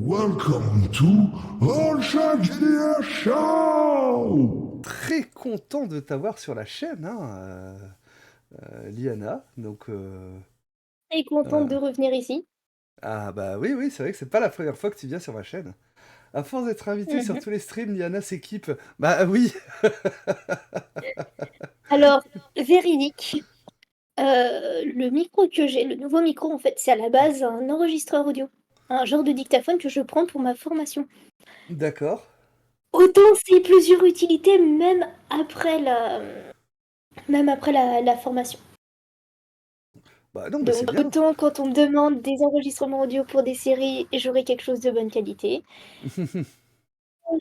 Welcome to All Shark GDR Show! Très content de t'avoir sur la chaîne, Liana. Très contente Euh, de revenir ici. ah bah oui, oui, c'est vrai que c'est pas la première fois que tu viens sur ma chaîne. À force d'être invité sur Mhm. tous les streams, Liana s'équipe. Bah oui, Alors, véridique, le micro que j'ai, le nouveau micro, en fait, c'est à la base un enregistreur audio. Un genre de dictaphone que je prends pour ma formation. d'accord. Autant c'est plusieurs utilités, même après la formation. Bah non, bah c'est Donc, bien. autant quand on me demande des enregistrements audio pour des séries, j'aurai quelque chose de bonne qualité.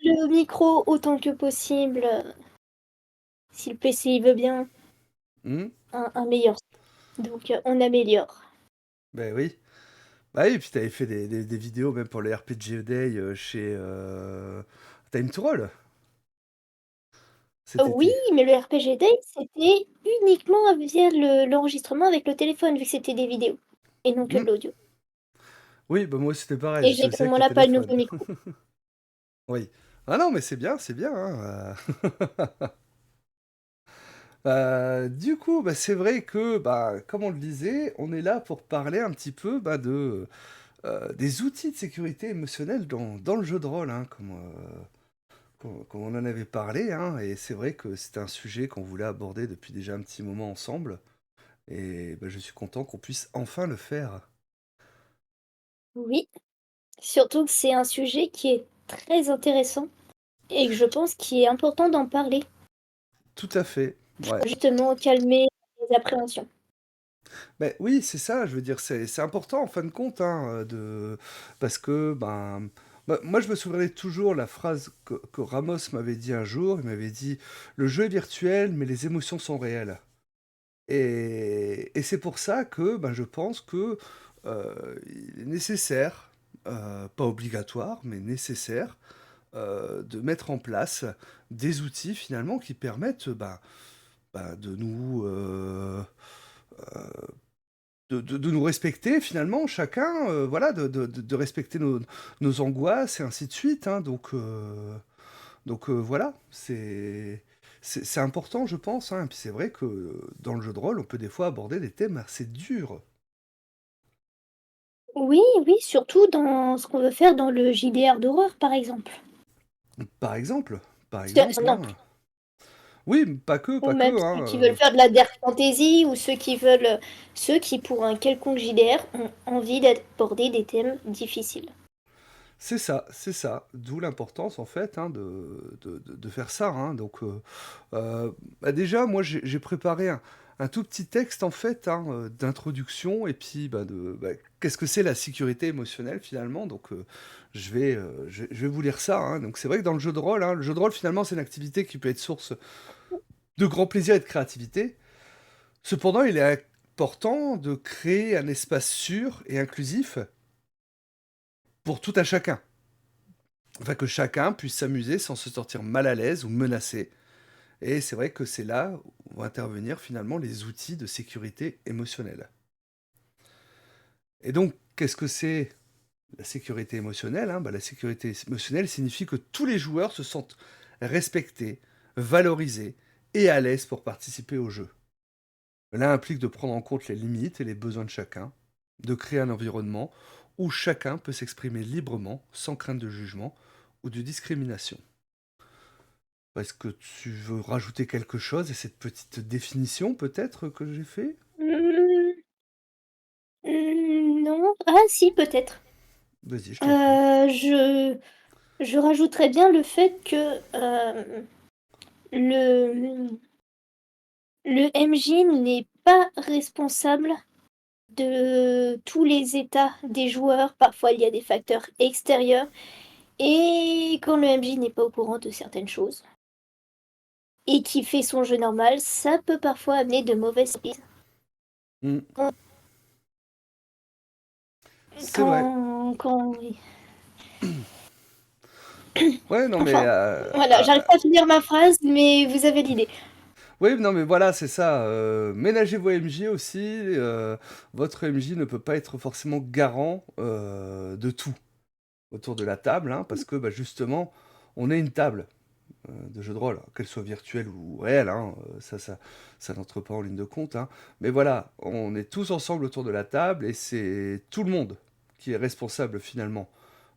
Le micro, autant que possible, si le PC il veut bien, Hmm. un meilleur. Donc, on améliore. Bah oui. Bah oui, et puis t'avais fait des vidéos même pour le RPG Day chez Time to Roll cet Oui, été. mais le RPG Day, c'était uniquement via l'enregistrement avec le téléphone, vu que c'était des vidéos, et non que de Hmm. l'audio. Oui, bah moi c'était pareil, Et j'étais j'ai à aussi ce avec le moment-là pas le téléphone. nouveau micro. Oui. Ah non, mais c'est bien, du coup, bah, c'est vrai que, bah, comme on le disait, on est là pour parler un petit peu bah, des outils de sécurité émotionnelle dans le jeu de rôle, hein, comme on en avait parlé, hein, et c'est vrai que c'était un sujet qu'on voulait aborder depuis déjà un petit moment ensemble, et bah, je suis content qu'on puisse enfin le faire. Oui, surtout que c'est un sujet qui est très intéressant et que je pense qu'il est important d'en parler, Tout à fait, ouais. pour justement calmer les appréhensions. Ben oui, c'est ça, je veux dire, c'est important en fin de compte, hein, parce que, moi je me souviendrai toujours la phrase que Ramos m'avait dit un jour, il m'avait dit, le jeu est virtuel, mais les émotions sont réelles. Et c'est pour ça que ben, je pense que il est nécessaire, pas obligatoire, mais nécessaire, de mettre en place des outils finalement qui permettent de nous... de nous respecter finalement chacun, voilà, de respecter nos angoisses et ainsi de suite, hein, voilà, c'est important je pense, hein, et puis c'est vrai que dans le jeu de rôle on peut des fois aborder des thèmes assez durs. Oui, oui, surtout dans ce qu'on veut faire dans le JDR d'horreur, par exemple. Par exemple, C'est un hein. exemple. Oui, pas Ou que, même hein, ceux qui veulent faire de la dark fantasy, ou ceux qui, pour un quelconque JDR, ont envie d'aborder des thèmes difficiles. c'est ça, d'où l'importance en fait, hein, de faire ça, hein, bah, déjà moi j'ai préparé un tout petit texte en fait, hein, d'introduction et puis qu'est-ce que c'est la sécurité émotionnelle finalement, je vais vous lire ça, hein. Donc c'est vrai que dans le jeu de rôle, hein, le jeu de rôle finalement c'est une activité qui peut être source de grand plaisir et de créativité. Cependant il est important de créer un espace sûr et inclusif pour tout à chacun. Enfin, que chacun puisse s'amuser sans se sentir mal à l'aise ou menacé. Et c'est vrai que c'est là où vont intervenir finalement les outils de sécurité émotionnelle. Et donc, qu'est-ce que c'est la sécurité émotionnelle, hein? Bah, la sécurité émotionnelle signifie que tous les joueurs se sentent respectés, valorisés et à l'aise pour participer au jeu. Cela implique de prendre en compte les limites et les besoins de chacun, de créer un environnement où chacun peut s'exprimer librement, sans crainte de jugement ou de discrimination. Est-ce que tu veux rajouter quelque chose à cette petite définition peut-être que j'ai fait? Hmm, non. Ah si, peut-être. Vas-y, je t'en prie. Euh, je, je rajouterais bien le fait que le, le MJ n'est pas responsable de tous les états des joueurs. Parfois, il y a des facteurs extérieurs. Et quand le MJ n'est pas au courant de certaines choses et qui fait son jeu normal, ça peut parfois amener de mauvaises surprises. Hmm, Quand, c'est vrai. oui. Ouais, non mais Enfin, voilà, j'arrive pas à finir ma phrase, mais vous avez l'idée. oui, non mais voilà, c'est ça. Ménagez vos MJ aussi. Votre MJ ne peut pas être forcément garant de tout. autour de la table, hein, parce que bah, justement, on est une table de jeu de rôle, qu'elle soit virtuelle ou réelle, hein, ça n'entre pas en ligne de compte, hein. Mais voilà, on est tous ensemble autour de la table et c'est tout le monde qui est responsable finalement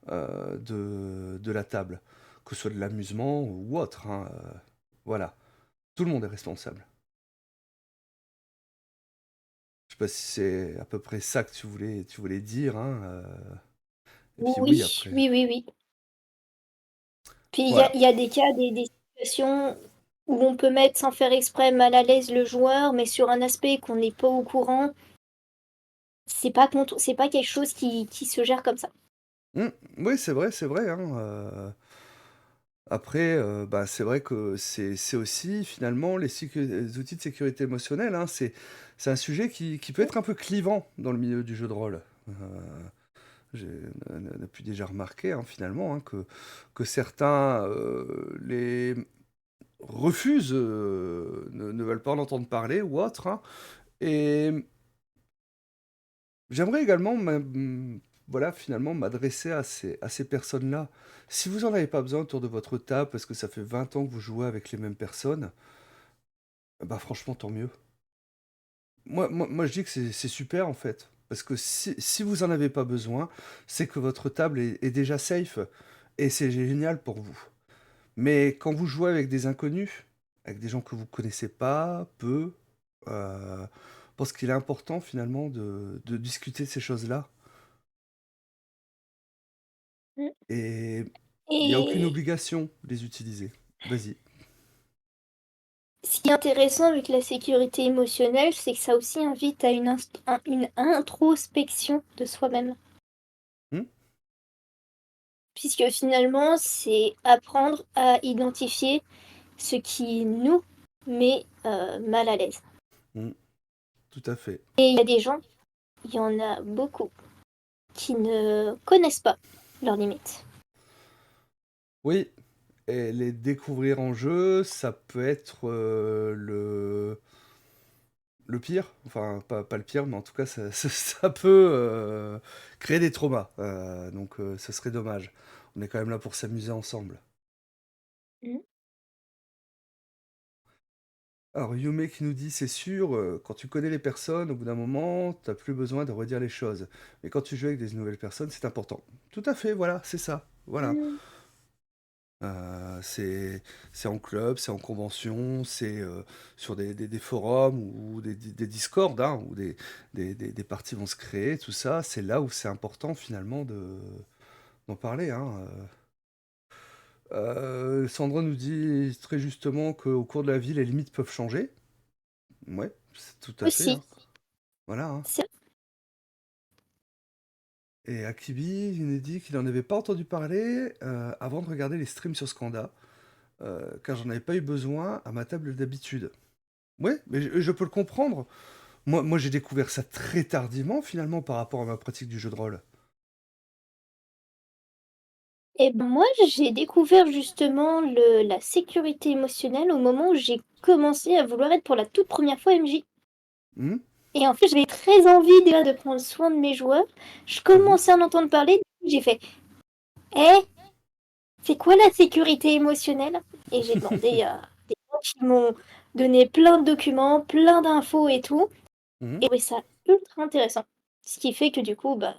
de la table, que ce soit de l'amusement ou autre, hein, voilà, tout le monde est responsable. Je sais pas si c'est à peu près ça que tu voulais dire, hein, et puis oui, Oui, après, oui, oui, oui. Puis voilà. il y a des cas, des situations où on peut mettre sans faire exprès mal à l'aise le joueur, mais sur un aspect qu'on n'est pas au courant, c'est pas quelque chose qui se gère comme ça. Mmh, oui, c'est vrai, hein, après, bah, c'est vrai que c'est aussi finalement les outils de sécurité émotionnelle, hein, c'est un sujet qui peut être un peu clivant dans le milieu du jeu de rôle. J'ai on a pu déjà remarquer, hein, finalement, hein, que certains, les refusent, ne veulent pas en entendre parler ou autre, hein, et j'aimerais également voilà, finalement, m'adresser à ces personnes-là. Si vous en avez pas besoin autour de votre table, parce que ça fait 20 ans que vous jouez avec les mêmes personnes, bah, franchement, tant mieux. Moi, je dis que c'est super, en fait. Parce que si vous en avez pas besoin, c'est que votre table est déjà safe. Et c'est génial pour vous. Mais quand vous jouez avec des inconnus, avec des gens que vous connaissez pas, peu, je pense qu'il est important, finalement, de discuter de ces choses-là. Mmh. Et il n'y a aucune Et obligation de les utiliser. Vas-y. ce qui est intéressant avec la sécurité émotionnelle, c'est que ça aussi invite à une introspection de soi-même. Hmm. Puisque finalement, c'est apprendre à identifier ce qui nous met mal à l'aise. Hmm. Tout à fait. Et il y a des gens, il y en a beaucoup, qui ne connaissent pas leurs limites. Oui, et les découvrir en jeu, ça peut être le pire. Enfin, pas le pire, mais en tout cas, ça peut créer des traumas. Donc, ce serait dommage. On est quand même là pour s'amuser ensemble. Mmh. Alors, Yume qui nous dit, c'est sûr, quand tu connais les personnes, au bout d'un moment, t'as plus besoin de redire les choses. Mais quand tu joues avec des nouvelles personnes, c'est important. Tout à fait, voilà, c'est ça. Voilà. Mmh. C'est en club, c'est en convention, c'est sur des forums ou des Discord, hein, où des parties vont se créer, tout ça. C'est là où c'est important finalement d'en parler, hein. Sandra nous dit très justement qu'au cours de la vie, les limites peuvent changer. Ouais, c'est tout à fait, Aussi, hein. Voilà, hein. c'est Et Akibi, il nous dit qu'il n'en avait pas entendu parler avant de regarder les streams sur Scanda, car j'en avais pas eu besoin à ma table d'habitude. Ouais, mais je peux le comprendre. Moi j'ai découvert ça très tardivement, finalement, par rapport à ma pratique du jeu de rôle. et ben, moi, j'ai découvert justement la sécurité émotionnelle au moment où j'ai commencé à vouloir être pour la toute première fois MJ. Mmh, Et en fait, j'avais très envie déjà de prendre soin de mes joueurs. Je mmh, commençais à en entendre parler, j'ai fait: «Eh, c'est quoi la sécurité émotionnelle?» Et j'ai demandé à des gens qui m'ont donné plein de documents, plein d'infos et tout, mmh, et oui, ça ultra intéressant. Ce qui fait que du coup, bah,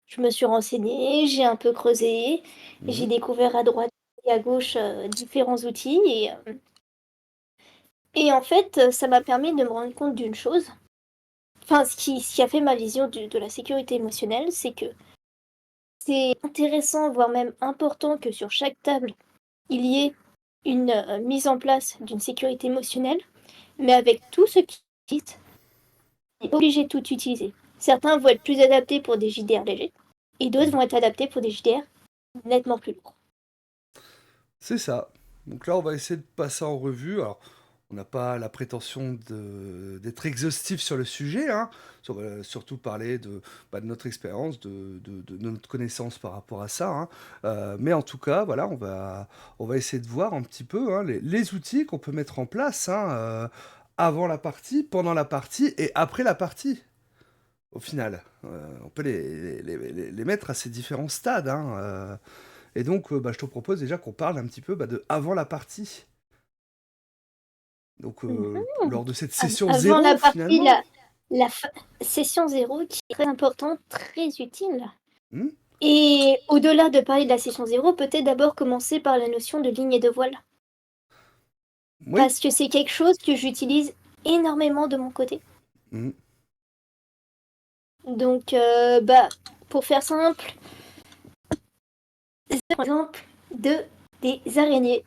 je me suis renseignée, j'ai un peu creusé, j'ai mmh. découvert à droite et à gauche, différents outils et en fait, ça m'a permis de me rendre compte d'une chose. Enfin, ce qui a fait ma vision de la sécurité émotionnelle, c'est que c'est intéressant, voire même important que sur chaque table, il y ait une, mise en place d'une sécurité émotionnelle, mais avec tout ce qui existe, on n'est pas obligé de tout utiliser. Certains vont être plus adaptés pour des JDR légers et d'autres vont être adaptés pour des JDR nettement plus lourds. C'est ça. Donc là, on va essayer de passer en revue. Alors, on n'a pas la prétention d'être exhaustif sur le sujet, hein. On va surtout parler de notre expérience, de notre connaissance par rapport à ça, hein. Mais en tout cas, voilà, on va essayer de voir un petit peu, hein, les outils qu'on peut mettre en place, hein, avant la partie, pendant la partie et après la partie. au final. On peut les mettre à ces différents stades, hein, et donc, bah, je te propose déjà qu'on parle un petit peu, bah, de avant la partie. Donc, Mhm. lors de cette session Avant la zéro, partie, finalement. la session zéro qui est très importante, très utile. Hmm. Et au-delà de parler de la session zéro, peut-être d'abord commencer par la notion de ligne et de voile. Oui. Parce que c'est quelque chose que j'utilise énormément de mon côté. Hmm. Donc, bah, pour faire simple, par exemple, des araignées.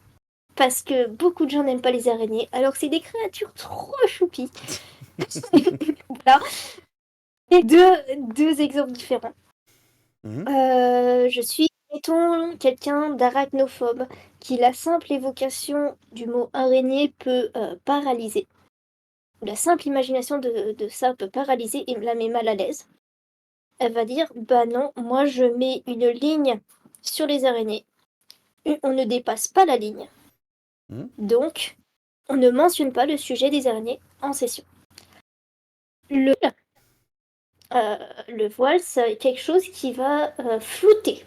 Parce que beaucoup de gens n'aiment pas les araignées, alors que c'est des créatures trop choupies. Voilà. Et deux exemples différents. Hmm. Je suis, mettons, quelqu'un d'arachnophobe, qui la simple évocation du mot araignée peut paralyser. La simple imagination de ça peut paralyser et la met mal à l'aise. Elle va dire, bah non, moi je mets une ligne sur les araignées. On ne dépasse pas la ligne. Hmm. Donc, on ne mentionne pas le sujet des araignées en session. Le, le voile, c'est quelque chose qui va flouter.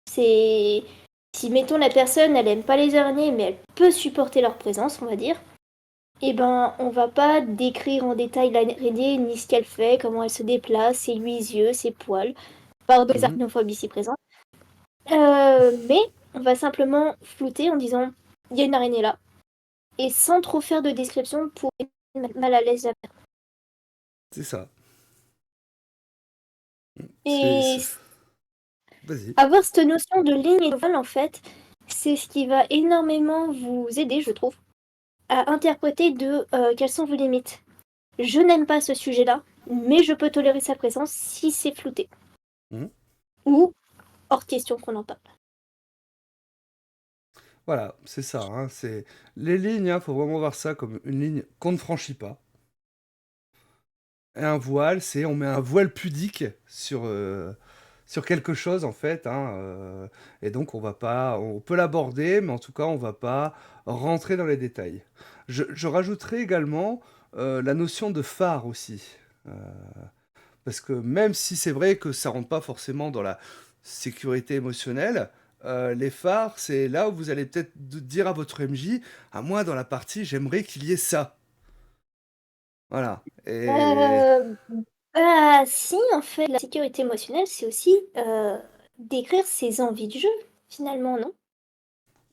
C'est si mettons la personne, elle aime pas les araignées, mais elle peut supporter leur présence, on va dire. Eh ben, on va pas décrire en détail l'araignée, ni ce qu'elle fait, comment elle se déplace, ses 8 yeux, ses poils. Pardon les Hmm. arachnophobes ici présents. Mais on va simplement flouter en disant il y a une araignée là. Et sans trop faire de description pour mettre mal à l'aise la personne. C'est ça. Et Vas-y. avoir cette notion de ligne et de voile, en fait, c'est ce qui va énormément vous aider, je trouve, à interpréter quelles sont vos limites. Je n'aime pas ce sujet-là, mais je peux tolérer sa présence si c'est flouté. Hmm. Ou hors question qu'on en parle. Voilà, c'est ça, hein, c'est les lignes, hein, faut vraiment voir ça comme une ligne qu'on ne franchit pas. Et un voile, c'est on met un voile pudique sur quelque chose en fait, hein, et donc on peut l'aborder, mais en tout cas on va pas rentrer dans les détails. Je rajouterai également la notion de phare aussi, euh, parce que même si c'est vrai que ça rentre pas forcément dans la sécurité émotionnelle, les phares, c'est là où vous allez peut-être dire à votre MJ, à moi dans la partie, j'aimerais qu'il y ait ça. Voilà. Et Euh, Bah si, en fait, la sécurité émotionnelle, c'est aussi décrire ses envies de jeu, finalement, non?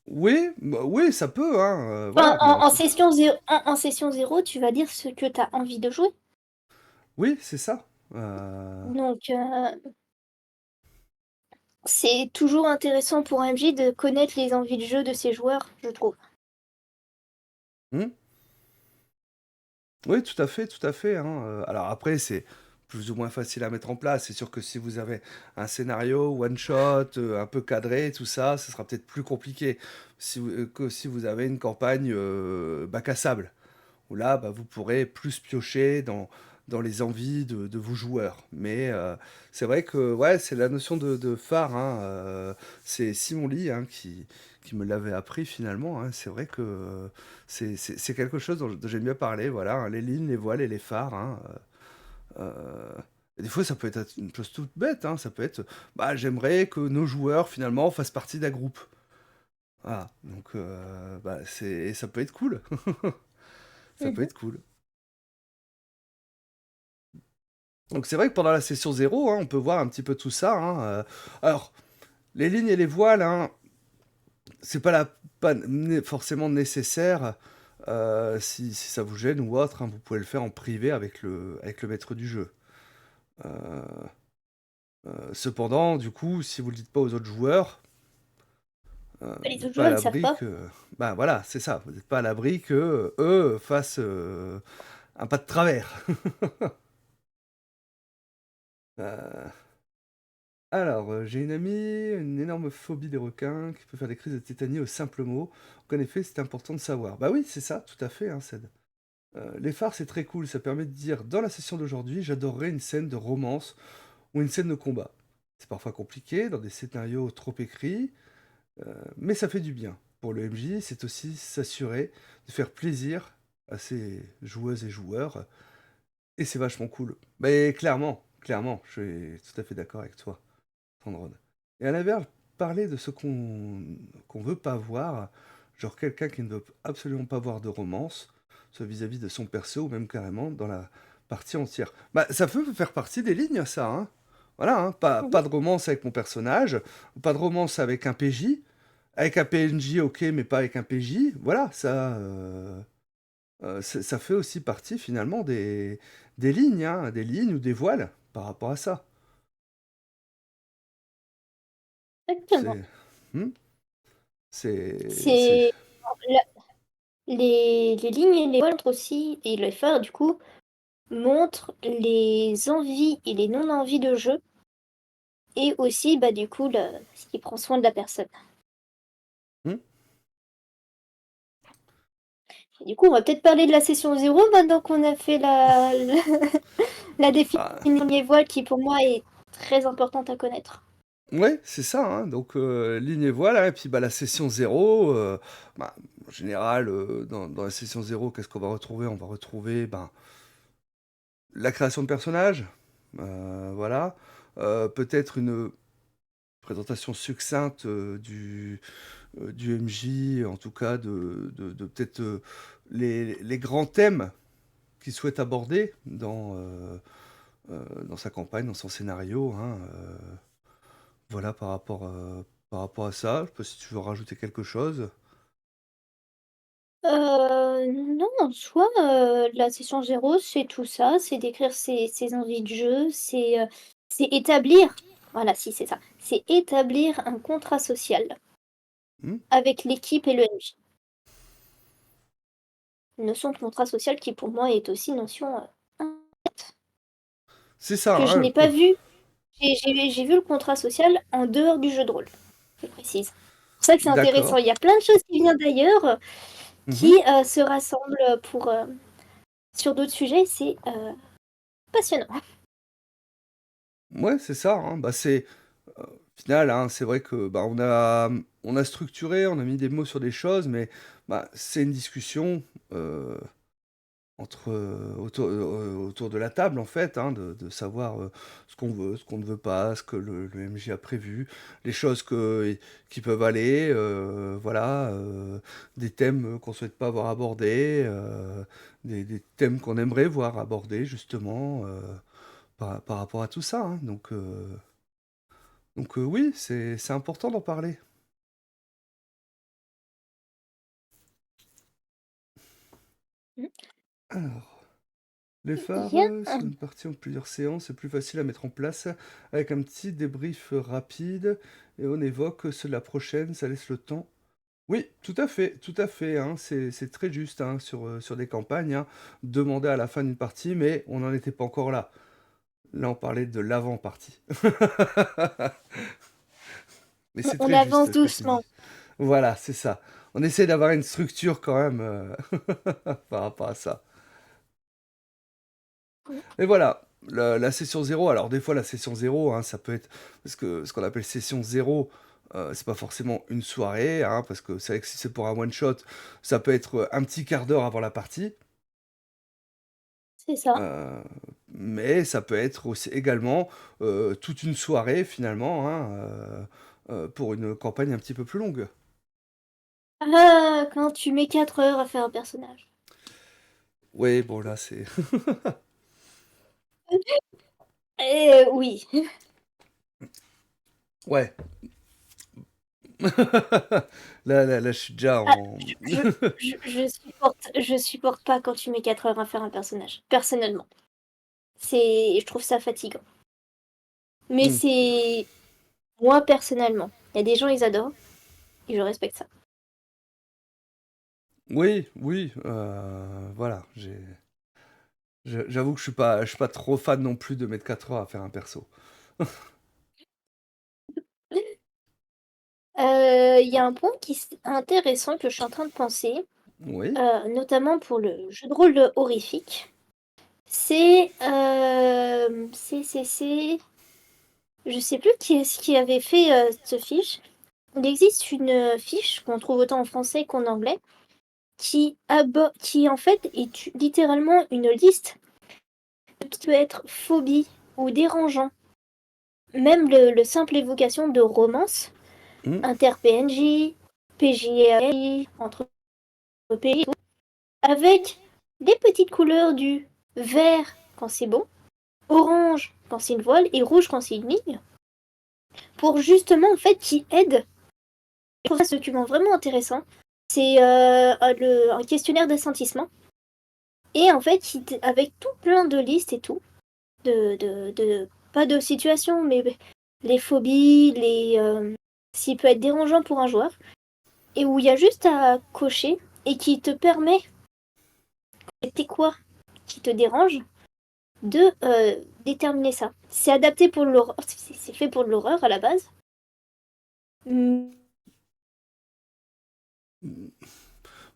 oui, bah oui, ça peut, hein, Enfin, voilà, mais en en tout cas, session zéro, en session zéro, tu vas dire ce que tu as envie de jouer. oui, c'est ça. Donc, c'est toujours intéressant pour un MJ de connaître les envies de jeu de ses joueurs, je trouve. Hmm. Oui, tout à fait, hein, alors après, c'est plus ou moins facile à mettre en place. C'est sûr que si vous avez un scénario one shot, un peu cadré, tout ça, ce sera peut-être plus compliqué que si vous avez une campagne bac à sable. Où là, bah, vous pourrez plus piocher dans les envies de vos joueurs. Mais c'est vrai que ouais, c'est la notion de phare, hein, c'est Simon Lee, hein, qui me l'avait appris finalement, hein. C'est vrai que c'est quelque chose dont j'aime bien parler, voilà, hein, les lignes, les voiles et les phares, hein, et des fois, ça peut être une chose toute bête, hein, ça peut être, bah, j'aimerais que nos joueurs finalement fassent partie d'un groupe. Voilà, donc bah, ça peut être cool. Ça peut Mhm. être cool. Donc c'est vrai que pendant la session zéro, hein, on peut voir un petit peu tout ça, hein, alors, les lignes et les voiles, hein, c'est pas forcément nécessaire si ça vous gêne ou autre, hein, vous pouvez le faire en privé avec le maître du jeu. Euh, Cependant, du coup, si vous le dites pas aux autres joueurs, Les vous n'êtes autres pas à joueurs, ils savent l'abri pas. que... Bah voilà, c'est ça, vous n'êtes pas à l'abri que eux fassent un pas de travers. Euh, Alors, j'ai une amie, une énorme phobie des requins, qui peut faire des crises de tétanie au simple mot. Donc, en effet, c'est important de savoir. Bah oui, c'est ça, tout à fait, hein, Ced. Les phares, c'est très cool, ça permet de dire, dans la session d'aujourd'hui, j'adorerais une scène de romance ou une scène de combat. C'est parfois compliqué, dans des scénarios trop écrits, mais ça fait du bien. Pour le MJ, c'est aussi s'assurer de faire plaisir à ses joueuses et joueurs, Et c'est vachement cool. Mais clairement, clairement, je suis tout à fait d'accord avec toi, Sandrone. Et à l'inverse, parler de ce qu'on veut pas voir, genre quelqu'un qui ne veut absolument pas voir de romance, soit vis-à-vis de son perso ou même carrément dans la partie entière. Bah, ça peut faire partie des lignes, ça, hein. Voilà, hein, pas Mhm. de romance avec mon personnage, pas de romance avec un PJ, avec un PNJ, ok, mais pas avec un PJ. Voilà, ça fait aussi partie finalement des lignes, hein, des lignes ou des voiles par rapport à ça. Exactement. C'est, hmm, c'est, C'est la- les lignes et les montres aussi, et les phares du coup, montrent les envies et les non-envies de jeu, et aussi bah, du coup ce qui prend soin de la personne. hmm. Et du coup, on va peut-être parler de la session 0 maintenant qu'on a fait la Ah, définition des voiles qui pour moi est très importante à connaître. ouais, c'est ça, hein. Donc, ligne et voile, hein, et puis bah, la session zéro, bah, en général, dans la session zéro, qu'est-ce qu'on va retrouver? On va retrouver ben, la création de personnages, voilà, peut-être une présentation succincte du MJ, en tout cas de peut-être les grands thèmes qu'il souhaite aborder dans sa campagne, dans son scénario, hein, voilà par rapport à ça. Je sais pas si tu veux rajouter quelque chose. Non, en soi, la session 0, c'est tout ça, c'est décrire ses envies de jeu, c'est établir, voilà, si c'est ça, c'est établir un contrat social Hmm. avec l'équipe et le MJ. Une notion de contrat social qui pour moi est aussi une notion C'est ça, que je hein, n'ai pas vue. J'ai vu le contrat social en dehors du jeu de rôle, je précise. C'est pour ça que c'est intéressant. d'accord. Il y a plein de choses qui viennent d'ailleurs qui Mhm. se rassemblent sur d'autres sujets. C'est passionnant. Ouais, c'est ça, hein. Bah, c'est au final, hein, c'est vrai que bah, on a structuré, on a mis des mots sur des choses, mais bah, c'est une discussion. Autour de la table, en fait, hein, de savoir ce qu'on veut, ce qu'on ne veut pas, ce que le MJ a prévu, les choses qui peuvent aller, voilà, des thèmes qu'on souhaite pas voir abordés, des thèmes qu'on aimerait voir abordés, justement, par rapport à tout ça, hein. Donc oui, c'est important d'en parler. Alors. Les Il phares, y a sur une partie en plusieurs séances, c'est plus facile à mettre en place avec un petit débrief rapide et on évoque ceux de la prochaine, ça laisse le temps. Oui, tout à fait, hein, c'est très juste hein, sur des campagnes, hein, demander à la fin d'une partie, mais on n'en était pas encore là. Là, on parlait de l'avant-partie. Mais c'est on très avance juste ce que tu doucement. dis. Voilà, c'est ça. On essaie d'avoir une structure quand même par rapport à ça. Et voilà, la session zéro, alors des fois la session zéro, hein, ça peut être, parce que ce qu'on appelle session zéro, c'est pas forcément une soirée, hein, parce que c'est vrai que si c'est pour un one-shot, ça peut être un petit quart d'heure avant la partie, C'est ça. euh, mais ça peut être aussi également toute une soirée finalement, hein, pour une campagne un petit peu plus longue. Ah, quand tu mets 4 heures à faire un personnage. Oui, bon là c'est... Oui. Ouais. Là, je suis déjà Ah, en... je, je supporte pas quand tu mets 4 heures à faire un personnage, personnellement. Je trouve ça fatigant. Mais Hmm. c'est moi personnellement. Il y a des gens, ils adorent, et je respecte ça. Oui, oui, voilà, j'avoue que je suis pas trop fan non plus de mettre 4 heures à faire un perso. Il y a un point qui est intéressant que je suis en train de penser, Oui, notamment pour le jeu de rôle horrifique. C'est je sais plus qui est-ce qui avait fait cette fiche. Il existe une fiche qu'on trouve autant en français qu'en anglais, qui en fait est littéralement une liste peut être phobie ou dérangeant. Même le simple évocation de romance, Hmm. inter-PNJ, PJ, entre pays, avec des petites couleurs du vert quand c'est bon, orange quand c'est une voile et rouge quand c'est une ligne, pour justement en fait qui aide. Je trouve ça ce document vraiment intéressant. C'est un questionnaire d'assentissement et en fait avec tout plein de listes et tout de pas de situation mais les phobies, s'il peut être dérangeant pour un joueur et où il y a juste à cocher et qui te permet c'est quoi qui te dérange de déterminer ça. C'est adapté pour l'horreur, c'est fait pour de l'horreur à la base.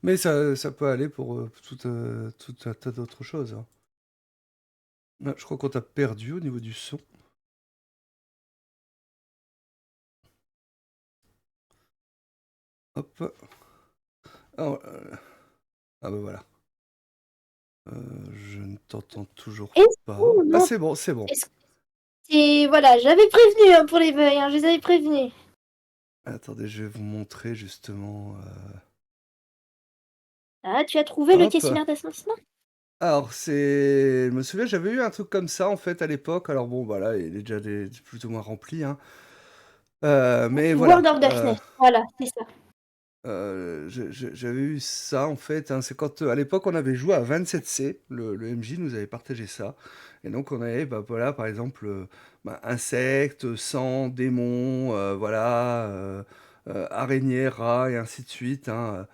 Mais ça peut aller pour tout un tas d'autres choses, hein. Ah, je crois qu'on t'a perdu au niveau du son. Hop. Ah, ah bah voilà. Je ne t'entends toujours pas. Ah, Non. c'est bon, c'est bon. Et voilà, j'avais prévenu hein, pour les veilles, hein, je les avais prévenus. Attendez, je vais vous montrer justement. Ah, tu as trouvé le Hop. questionnaire d'assentissement? Alors, je me souviens, j'avais eu un truc comme ça en fait à l'époque. Alors bon, voilà, il est déjà plus ou moins rempli, hein. Mais World voilà. of Darkness, voilà, c'est ça. J'avais eu ça en fait, hein, c'est quand à l'époque on avait joué à 27C, le MJ nous avait partagé ça, et donc on avait bah, voilà, par exemple insectes, sang, démons, voilà, araignées, rats et ainsi de suite, hein.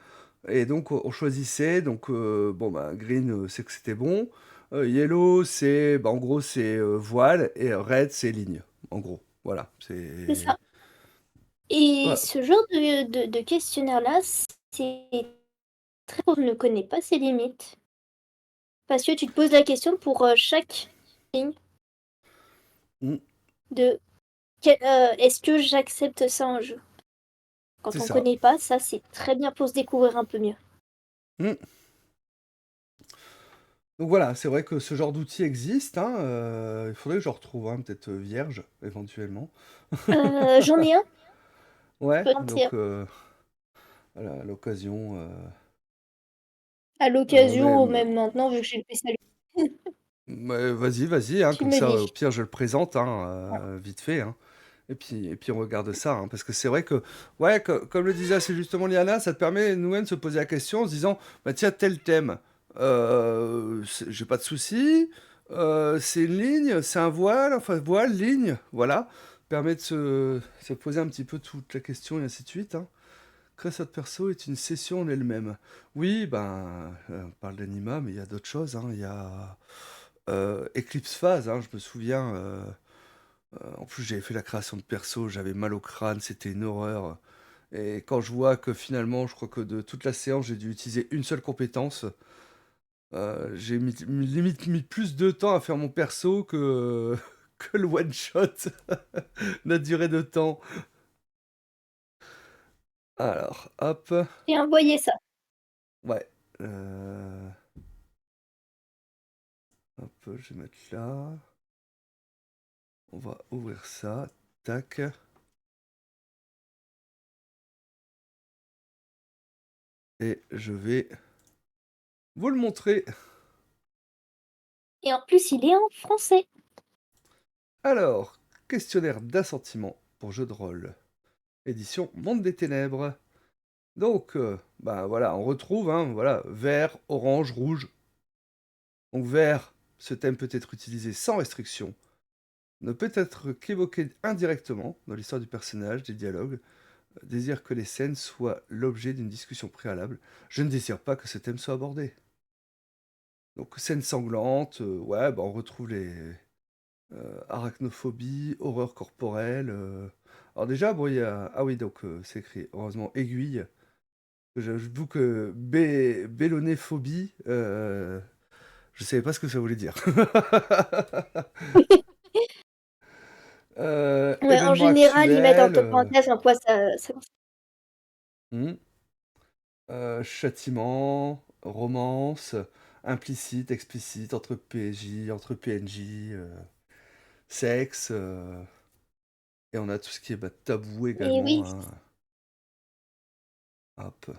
Et donc on choisissait, donc bon bah green c'est que c'était bon, yellow c'est bah, en gros c'est voile et red c'est ligne, en gros, voilà, C'est c'est ça. Et voilà. ce genre de questionnaire-là, c'est très on ne connaît pas ses limites. Parce que tu te poses la question pour chaque ligne Mm, de est-ce que j'accepte ça en jeu? Quand c'est on ça. connaît pas, ça c'est très bien pour se découvrir un peu mieux. Mm. Donc voilà, c'est vrai que ce genre d'outil existe, hein, il faudrait que je retrouve un, peut-être vierge, éventuellement. J'en ai un, Ouais, je peux te dire. donc voilà, à l'occasion. À l'occasion, ou Mais, même maintenant, vu que j'ai le PC allumé. mais vas-y, vas-y, hein, Tu comme me ça, au dis. pire, je le présente, hein, vite fait, hein, et puis on regarde ça, hein, parce que c'est vrai que, ouais, comme le disait assez justement Liana, ça te permet nous-mêmes de se poser la question en se disant, bah tiens, tel thème, j'ai pas de souci, c'est une ligne, c'est un voile, enfin voile, ligne, voilà, permet de se poser un petit peu toute la question et ainsi de suite, hein. Créer votre perso est une session en elle-même. Oui, ben, on parle d'anima, mais il y a d'autres choses, hein. Il y a Eclipse Phase, hein, je me souviens. En plus, j'avais fait la création de perso, j'avais mal au crâne, c'était une horreur. Et quand je vois que finalement, je crois que de toute la séance, j'ai dû utiliser une seule compétence, j'ai limite mis plus de temps à faire mon perso que, que le one-shot, la durée de temps. Alors, hop, J'ai envoyé ça. ouais. euh, Hop, je vais mettre là. On va ouvrir ça. Tac. Et je vais vous le montrer. Et en plus, il est en français. Alors, questionnaire d'assentiment pour jeu de rôle. Édition Monde des Ténèbres. Donc, bah voilà, on retrouve, hein, voilà, vert, orange, rouge. Donc vert, ce thème peut être utilisé sans restriction, ne peut être qu'évoqué indirectement dans l'histoire du personnage, des dialogues, désire que les scènes soient l'objet d'une discussion préalable. Je ne désire pas que ce thème soit abordé. Donc scène sanglante, ouais, bah, on retrouve les arachnophobie, horreur corporelle. Alors déjà, bon, il y a... Ah oui, donc c'est écrit, heureusement, aiguille. J'avoue que bélonéphobie, je savais pas ce que ça voulait dire. Ouais, en Événement général, ils mettent actuel, entre parenthèses en quoi ça. hmm, châtiment, romance. implicite, explicite, entre PJ, entre PNJ, sexe, et on a tout ce qui est tabou Et également, oui, hein. Hop.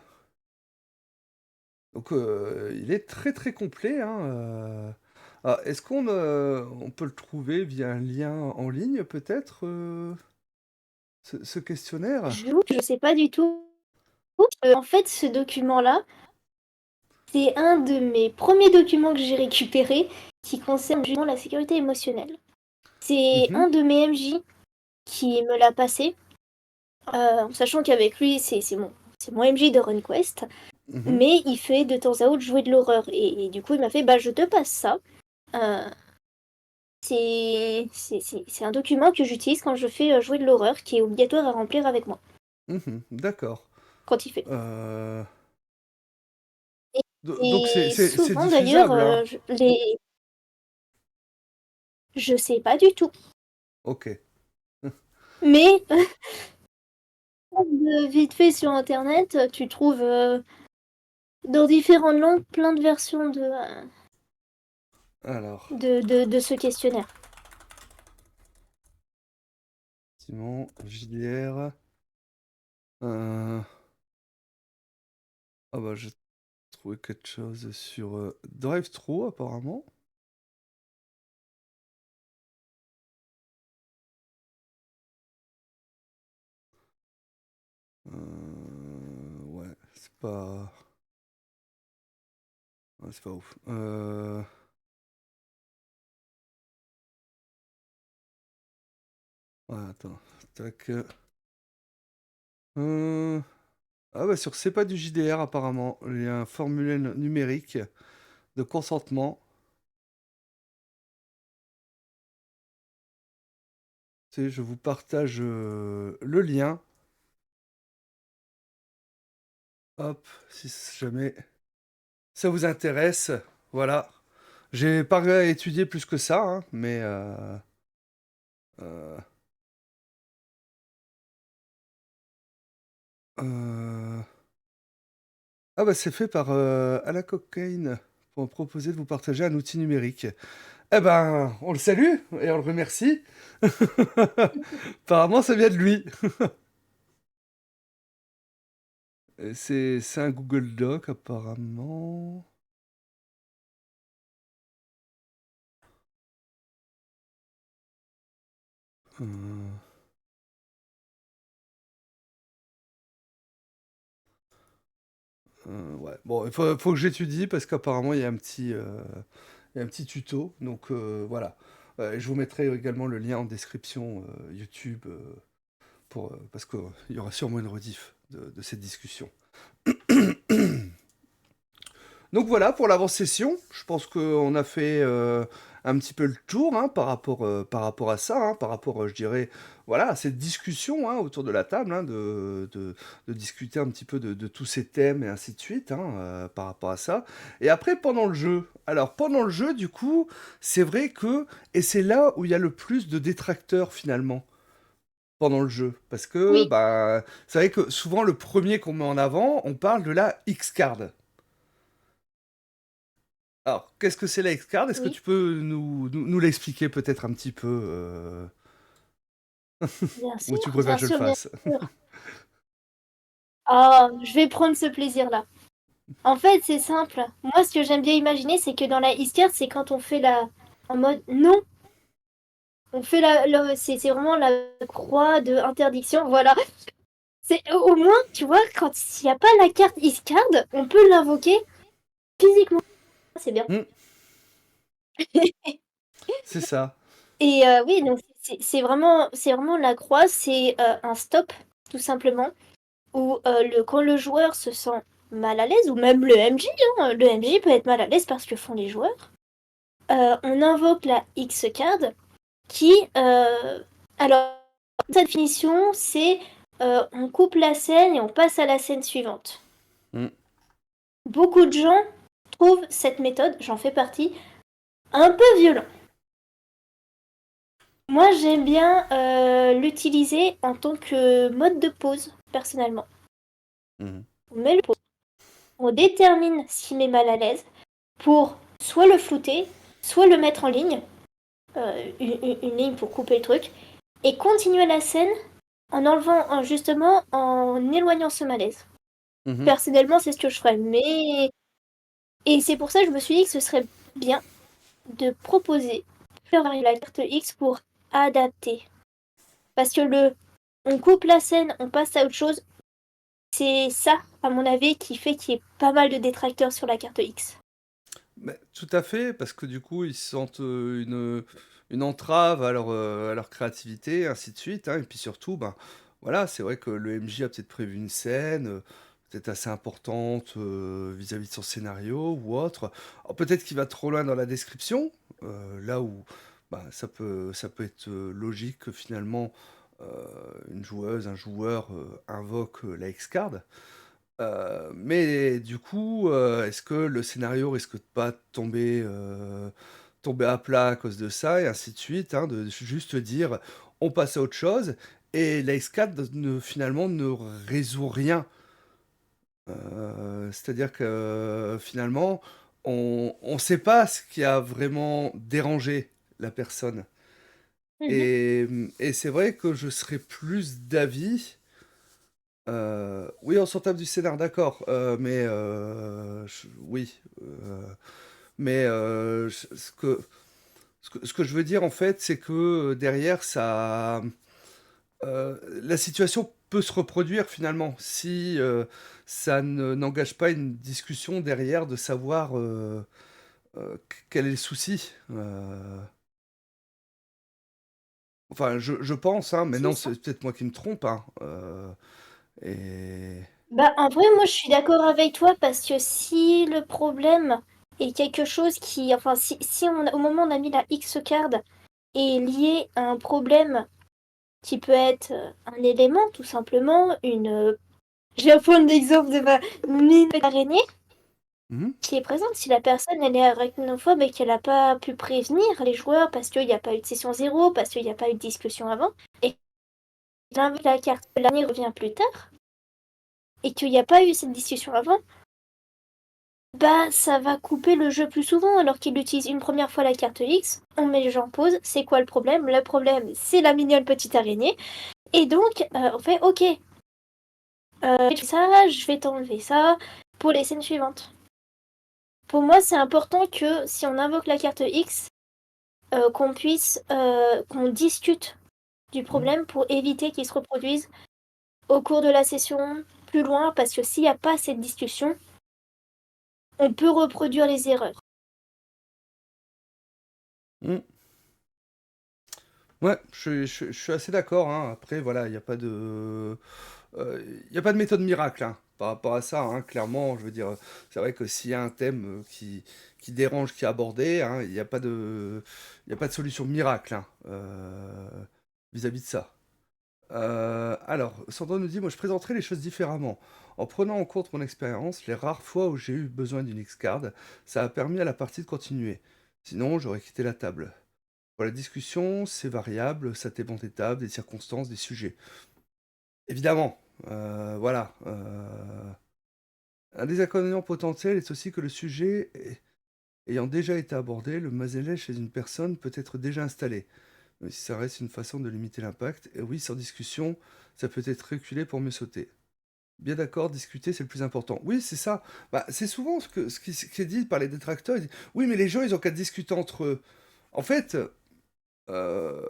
Donc, il est très très complet, hein. Est-ce on peut le trouver via un lien en ligne, peut-être, ce questionnaire? j'avoue que je sais pas du tout. En fait, ce document-là, c'est un de mes premiers documents que j'ai récupéré qui concerne justement la sécurité émotionnelle. C'est Mhm, un de mes MJ qui me l'a passé, en sachant qu'avec lui, c'est mon MJ de RunQuest, mhm, mais il fait de temps à autre jouer de l'horreur. Et du coup, il m'a fait, bah, je te passe ça. Euh, c'est un document que j'utilise quand je fais jouer de l'horreur, qui est obligatoire à remplir avec moi, mhm, d'accord. quand il fait. Euh, donc, Et c'est souvent, d'ailleurs, diffusable, hein? je sais pas du tout. Ok. Mais vite fait sur Internet, tu trouves dans différentes langues plein de versions Alors, de ce questionnaire. Simon, JDR. euh, Ah bah, j'ai trouvé quelque chose sur DriveThru, apparemment. Ouais, c'est pas ouf. Ouais, attends. Tac. Euh, Ah bah sur C'est pas du JDR apparemment. Il y a un formulaire numérique de consentement. Tu sais, je vous partage le lien. Hop, si jamais ça vous intéresse. Voilà. J'ai pas étudié plus que ça, hein, mais euh, euh, ah bah c'est fait par Ala Cocaine pour me proposer de vous partager un outil numérique. Eh ben, on le salue et on le remercie. Apparemment, ça vient de lui. Et c'est un Google Doc, apparemment. Euh, ouais. Bon, faut que j'étudie parce qu'apparemment, il y a un petit tuto. Donc, voilà. Je vous mettrai également le lien en description YouTube parce qu'il y aura sûrement une rediff de cette discussion. Donc voilà pour l'avant-session. Je pense qu'on a fait un petit peu le tour, hein, par rapport à ça, hein, par rapport, je dirais, voilà, à cette discussion, hein, autour de la table, hein, de discuter un petit peu de tous ces thèmes et ainsi de suite, hein, par rapport à ça. Et après, pendant le jeu. Alors, pendant le jeu, du coup, c'est vrai que, et c'est là où il y a le plus de détracteurs finalement. Pendant le jeu. Parce que, Oui, bah, c'est vrai que souvent, le premier qu'on met en avant, on parle de la X-Card. Alors, qu'est-ce que c'est la X-Card? Est-ce que oui, tu peux nous l'expliquer peut-être un petit peu ou tu préfères bien que je le sûr, bien fasse? sûr. Ah, je vais prendre ce plaisir-là. En fait, c'est simple. Moi, ce que j'aime bien imaginer, c'est que dans la e-card, c'est quand on fait en mode non, on fait c'est vraiment la croix de interdiction. Voilà. C'est au moins, tu vois, quand il n'y a pas la carte e-card, on peut l'invoquer physiquement. C'est bien. Hmm, c'est ça. Et oui, donc c'est vraiment la croix, c'est un stop, tout simplement, où quand le joueur se sent mal à l'aise, ou même le MJ, hein, le MJ peut être mal à l'aise parce que font les joueurs, on invoque la X-card qui, alors, sa définition, c'est on coupe la scène et on passe à la scène suivante. Hmm, Beaucoup de gens trouvent cette méthode, j'en fais partie, un peu violent. Moi, j'aime bien l'utiliser en tant que mode de pause, personnellement. hmm. On met le pause, on détermine ce qui met mal à l'aise. pour soit le flouter, soit le mettre en ligne, une ligne pour couper le truc, et continuer la scène en enlevant, justement, en éloignant ce malaise. Mhm. Personnellement, c'est ce que je ferais. Et c'est pour ça que je me suis dit que ce serait bien de proposer faire la carte X pour adapter. Parce que on coupe la scène, on passe à autre chose. C'est ça, à mon avis, qui fait qu'il y ait pas mal de détracteurs sur la carte X. Mais tout à fait, parce que du coup, ils sentent une entrave à leur créativité, ainsi de suite, hein. Et puis surtout, ben, voilà, c'est vrai que le MJ a peut-être prévu une scène, peut-être assez importante vis-à-vis de son scénario ou autre. Alors, peut-être qu'il va trop loin dans la description, là où ben, ça peut être logique que finalement euh, une joueuse, un joueur invoque la X-Card. Mais du coup, est-ce que le scénario risque de pas tomber à plat à cause de ça et ainsi de suite, hein, de juste dire: «On passe à autre chose» et la X4 finalement ne résout rien. C'est-à-dire que, finalement, on sait pas ce qui a vraiment dérangé la personne Mhm. et c'est vrai que je serais plus d'avis. Oui, on s'en tape du scénar, d'accord, mais oui, mais ce que je veux dire en fait, c'est que derrière, la situation peut se reproduire finalement si ça n'engage pas une discussion derrière de savoir quel est le souci. Enfin, je pense, hein, mais C'est non, ça. c'est peut-être moi qui me trompe, hein, et... Bah, en vrai, moi, je suis d'accord avec toi parce que si le problème est quelque chose qui, enfin, si au moment où on a mis la X-card est lié à un problème qui peut être un élément, tout simplement, je vais prendre l'exemple de ma mine d'araignée Mhm, qui est présente. Si la personne, elle est arachnophobe et qu'elle n'a pas pu prévenir les joueurs parce qu'il n'y a pas eu de session zéro, parce qu'il n'y a pas eu de discussion avant, et que la carte de l'année revient plus tard, et qu'il n'y a pas eu cette discussion avant, bah, ça va couper le jeu plus souvent alors qu'il utilise une première fois la carte X. On met les gens en pause. C'est quoi le problème? Le problème, c'est la mignonne petite araignée. Et donc, on fait OK. Ça, je vais t'enlever ça pour les scènes suivantes. Pour moi, c'est important que si on invoque la carte X, qu'on discute du mhm, problème pour éviter qu'il se reproduise au cours de la session plus loin, parce que s'il n'y a pas cette discussion, on peut reproduire les erreurs. mhm. Ouais, je suis assez d'accord, hein. Après, voilà, il y a pas de méthode miracle, hein, par rapport à ça, hein. Clairement, je veux dire, c'est vrai que s'il y a un thème qui dérange, qui est abordé, hein, il y a pas de solution miracle, hein, vis-à-vis de ça. Alors, Sandro nous dit, moi je présenterai les choses différemment. En prenant en compte mon expérience, les rares fois où j'ai eu besoin d'une X-Card, ça a permis à la partie de continuer. Sinon, j'aurais quitté la table. Pour la discussion, c'est variable, ça dépend des tables, des circonstances, des sujets. Évidemment, voilà. Un des inconvénients potentiels est aussi que le ayant déjà été abordé, le mazélèche chez une personne peut être déjà installé. Mais si ça reste une façon de limiter l'impact, et oui, sans discussion, ça peut être reculé pour mieux sauter. Bien d'accord, discuter, c'est le plus important. Oui, c'est ça. Bah, c'est souvent ce qui est dit par les détracteurs. Ils disent, oui, mais les gens, ils ont qu'à discuter entre eux. En fait, euh,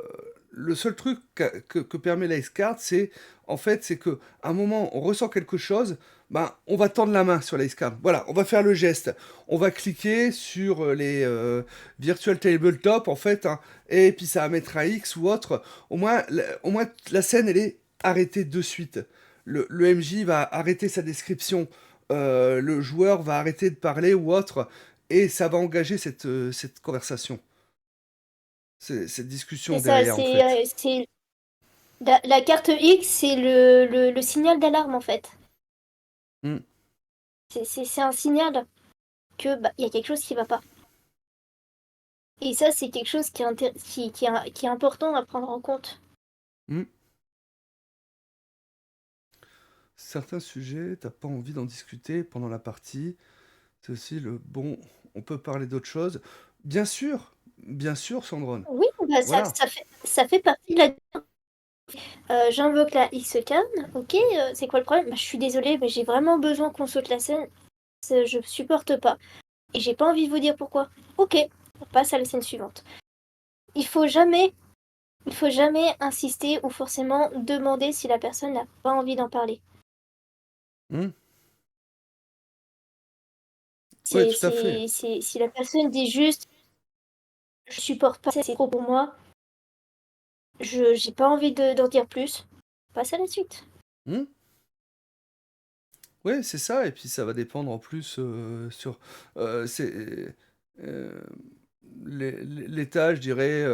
le seul truc que permet la X-Card, c'est en fait, c'est que à un moment, on ressent quelque chose, ben, on va tendre la main sur la X-Card. Voilà, on va faire le geste. On va cliquer sur les Virtual Tabletop, en fait, hein, et puis ça va mettre un X ou autre. Au moins, la scène, elle est arrêtée de suite. Le MJ va arrêter sa description. Le joueur va arrêter de parler ou autre, et ça va engager cette conversation. Cette discussion C'est ça, derrière, en fait. c'est la carte X, c'est le signal d'alarme en fait. Mm. C'est un signal que bah, y a quelque chose qui va pas. Et ça, c'est quelque chose qui est important à prendre en compte. Mm. Certains sujets, t'as pas envie d'en discuter pendant la partie. C'est aussi le bon on peut parler d'autre chose. Bien sûr, Sandrone. Oui, bah, Voilà. ça fait partie de la... j'invoque la X-Can, ok, c'est quoi le problème? Bah, je suis désolée, mais j'ai vraiment besoin qu'on saute la scène, je supporte pas. Et j'ai pas envie de vous dire pourquoi. Ok, on passe à la scène suivante. Il faut jamais, il faut jamais insister ou forcément demander si la personne n'a pas envie d'en parler. Hmm. Oui, tout à fait. Si la personne dit juste je supporte pas, c'est trop pour moi, j'ai pas envie d'en dire plus, passe à la suite. Hmm. Oui, c'est ça, et puis ça va dépendre en plus sur euh, l'état, je dirais,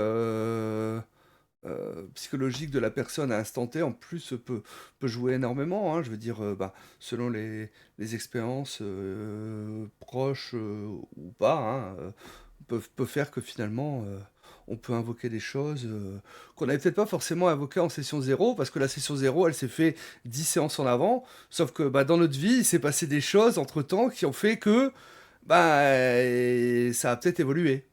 psychologique de la personne à instant T, en plus, peut jouer énormément, hein. Je veux dire, bah, selon les expériences proches ou pas, hein, peut faire que finalement, on peut invoquer des choses qu'on n'avait peut-être pas forcément invoquées en session zéro, parce que la session zéro, elle s'est fait 10 séances en avant, sauf que bah, dans notre vie, il s'est passé des choses entre-temps qui ont fait que bah, ça a peut-être évolué.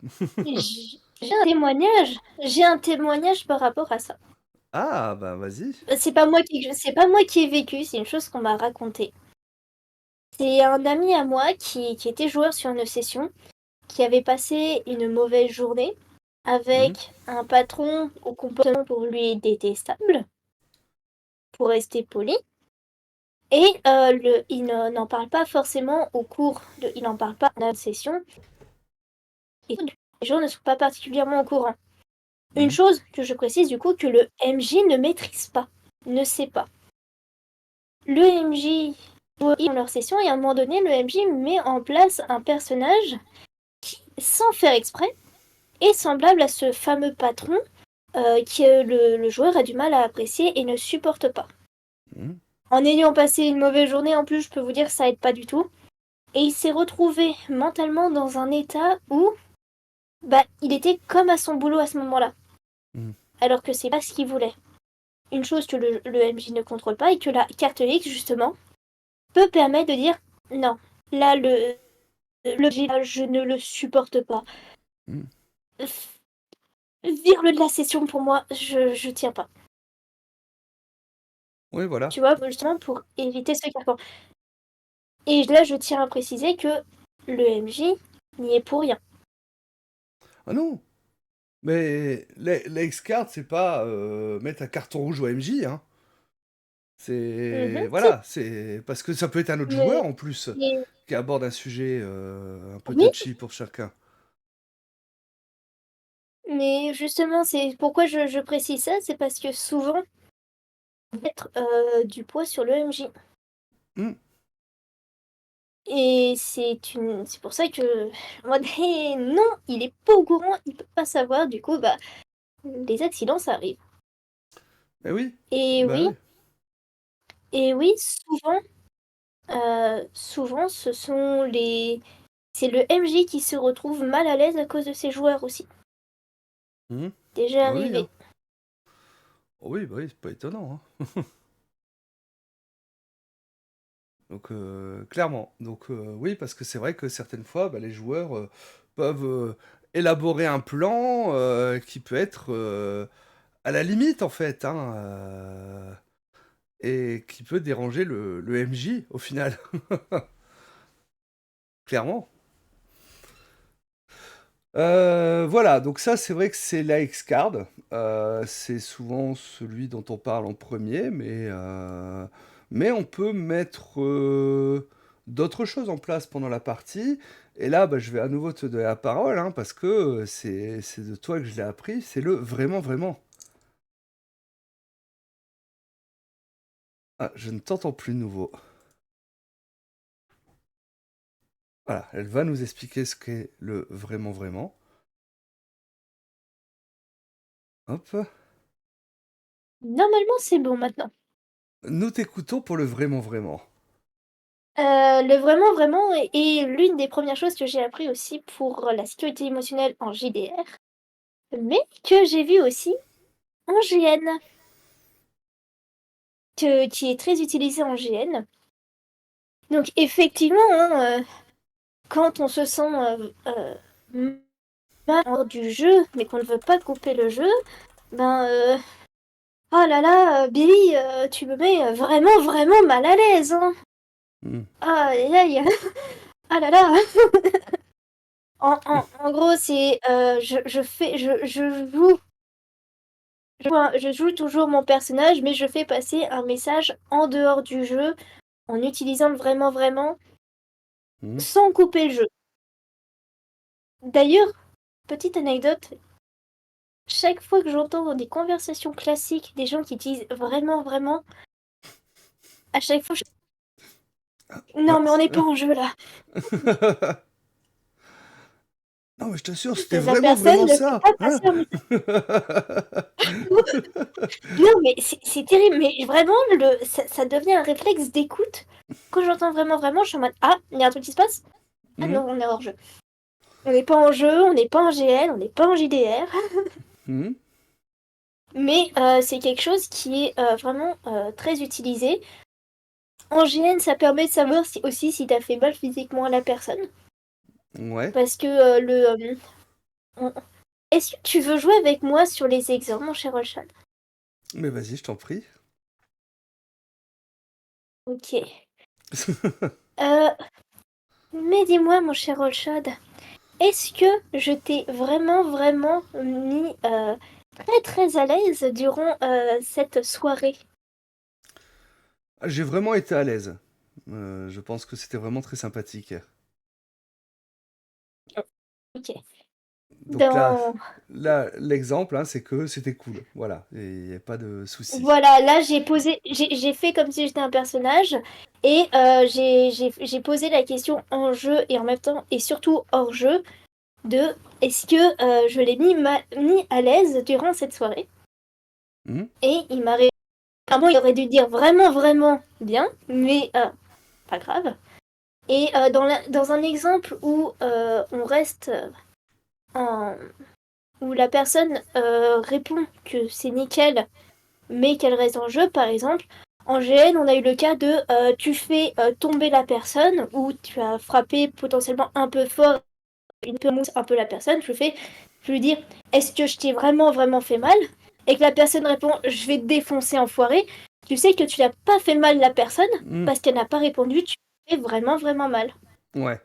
J'ai un témoignage par rapport à ça. Ah, bah vas-y. C'est pas moi qui ai vécu, c'est une chose qu'on m'a racontée. C'est un ami à moi qui était joueur sur une session, qui avait passé une mauvaise journée Mhm, avec un patron au comportement pour lui détestable, pour rester poli. Et il n'en parle pas forcément il n'en parle pas dans la session. Et les gens ne sont pas particulièrement au courant. Une mhm, chose que je précise du coup que le MJ ne maîtrise pas, ne sait pas. Le MJ dans leur session et à un moment donné, le MJ met en place un personnage qui, sans faire exprès, est semblable à ce fameux patron que le joueur a du mal à apprécier et ne supporte pas. mhm. En ayant passé une mauvaise journée en plus, je peux vous dire que ça aide pas du tout. Et il s'est retrouvé mentalement dans un état où bah, il était comme à son boulot à ce moment-là. Mhm. Alors que c'est pas ce qu'il voulait. Une chose que le MJ ne contrôle pas et que la carte X, justement, peut permettre de dire non, là, le MJ, là, je ne le supporte pas. Mhm. Vire-le de la session pour moi, je tiens pas. Oui, voilà. Tu vois, justement, pour éviter ce carcan. Et là, je tiens à préciser que le MJ n'y est pour rien. Ah non, mais la X-Card, c'est pas mettre un carton rouge au MJ, hein. C'est... Si, Voilà, c'est... Parce que ça peut être un autre joueur, mais, en plus, mais- qui aborde un sujet un peu oui, touchy pour chacun. mais justement, c'est pourquoi je précise ça, c'est parce que souvent, on va mettre du poids sur le MJ. Hmm. Et c'est pour ça que moi, non, il est pas au courant, il peut pas savoir, du coup, bah, les accidents, ça arrive. Eh oui, Et bah oui, oui. et oui, souvent, c'est le MJ qui se retrouve mal à l'aise à cause de ses joueurs aussi. Hmm. Déjà Ah oui, hein. arrivé. Oh oui, bah oui, c'est pas étonnant, hein. Donc, clairement. Donc, oui, parce que c'est vrai que certaines fois, bah, les joueurs peuvent élaborer un plan qui peut être à la limite, en fait, hein, et qui peut déranger le MJ, au final. Clairement. Voilà, donc ça, c'est vrai que c'est la X-Card. C'est souvent celui dont on parle en premier, mais on peut mettre d'autres choses en place pendant la partie. Et là, bah, je vais à nouveau te donner la parole, hein, parce que c'est de toi que je l'ai appris. C'est le vraiment, vraiment. Ah, je ne t'entends plus de nouveau. Voilà, elle va nous expliquer ce qu'est le vraiment, vraiment. Hop. Normalement, c'est bon maintenant. Nous t'écoutons pour le vraiment, vraiment. Le vraiment, vraiment est l'une des premières choses que j'ai appris aussi pour la sécurité émotionnelle en JDR, mais que j'ai vu aussi en GN, qui est très utilisé en GN. Donc effectivement, hein, quand on se sent mal hors du jeu, mais qu'on ne veut pas couper le jeu, ben oh là là, Billy, tu me mets vraiment, vraiment mal à l'aise, hein. Hmm. Aïe, aïe, ah là là. En gros, c'est je joue toujours mon personnage, mais je fais passer un message en dehors du jeu, en utilisant le vraiment, vraiment, Hmm. sans couper le jeu. D'ailleurs, petite anecdote, chaque fois que j'entends dans des conversations classiques des gens qui utilisent vraiment, vraiment, à chaque fois, non, mais on n'est pas en jeu là. Non, mais je t'assure, c'était La vraiment, personne vraiment ne fait ça, pas hein? passer un Non, mais c'est terrible, mais vraiment, ça devient un réflexe d'écoute. Quand j'entends vraiment, vraiment, je suis en mode ah, il y a un truc qui se passe? Ah Hmm. non, on est hors jeu. On n'est pas en jeu, on n'est pas en GL, on n'est pas en JDR. Hmm. Mais c'est quelque chose qui est vraiment très utilisé. En GN, ça permet de savoir aussi si t'as fait mal physiquement à la personne. Ouais. Parce que on- est-ce que tu veux jouer avec moi sur les exemples, mon cher Olshad? Mais vas-y, je t'en prie. Ok. Euh, mais dis-moi, mon cher Olshad, est-ce que je t'ai vraiment, vraiment mis très, très à l'aise durant cette soirée? J'ai vraiment été à l'aise. Je pense que c'était vraiment très sympathique. Ok. Donc là, Dans... là, l'exemple, hein, c'est que c'était cool. Voilà, il n'y a pas de souci. Voilà, là j'ai fait comme si j'étais un personnage et j'ai posé la question en jeu et en même temps et surtout hors jeu de est-ce que je l'ai mis à l'aise durant cette soirée? Hmm. Et il m'a répondu, clairement il aurait dû dire vraiment vraiment bien, mais pas grave. Et dans un exemple où on reste en... où la personne répond que c'est nickel, mais qu'elle reste en jeu, par exemple, en GN, on a eu le cas de tu fais tomber la personne ou tu as frappé potentiellement un peu fort, une peu mousse un peu la personne, je lui dis est-ce que je t'ai vraiment vraiment fait mal? Et que la personne répond je vais te défoncer enfoiré, tu sais que tu n'as pas fait mal la personne Hmm. parce qu'elle n'a pas répondu, tu fais vraiment vraiment mal. Ouais.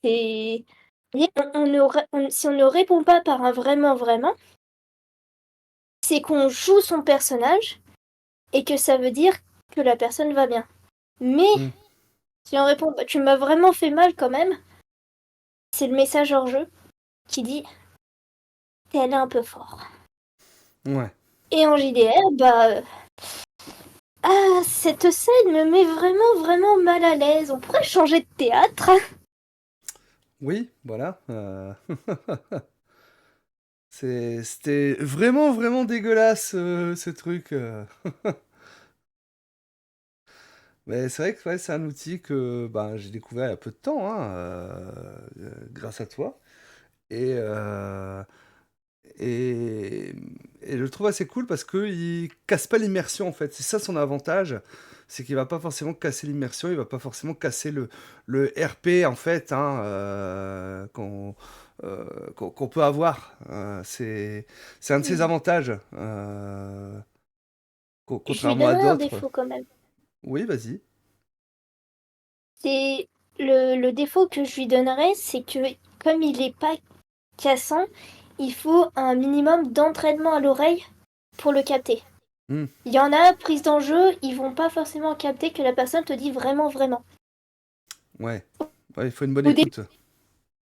Et si on ne répond pas par un vraiment vraiment, c'est qu'on joue son personnage et que ça veut dire que la personne va bien. Mais Hmm. si on répond bah, tu m'as vraiment fait mal quand même, c'est le message hors jeu qui dit t'es allé un peu fort. Ouais. Et en JDR, bah ah, cette scène me met vraiment vraiment mal à l'aise. On pourrait changer de théâtre. Oui, voilà. C'était vraiment, vraiment dégueulasse, ce truc. Mais c'est vrai que ouais, c'est un outil que ben, j'ai découvert il y a peu de temps, hein, grâce à toi. Et, euh, et, et je le trouve assez cool parce qu'il casse pas l'immersion en fait. C'est ça son avantage, c'est qu'il va pas forcément casser l'immersion, il va pas forcément casser le RP en fait hein, qu'on peut avoir. C'est un de ses avantages, Je lui contrairement à donnerais un d'autres. défaut quand même. Oui, vas-y. C'est le défaut que je lui donnerais, c'est que comme il est pas cassant, il faut un minimum d'entraînement à l'oreille pour le capter. Hmm, Il y en a, prise d'enjeu, ils vont pas forcément capter que la personne te dit vraiment, vraiment. ouais. Ouais, il faut une bonne Au, dé- écoute.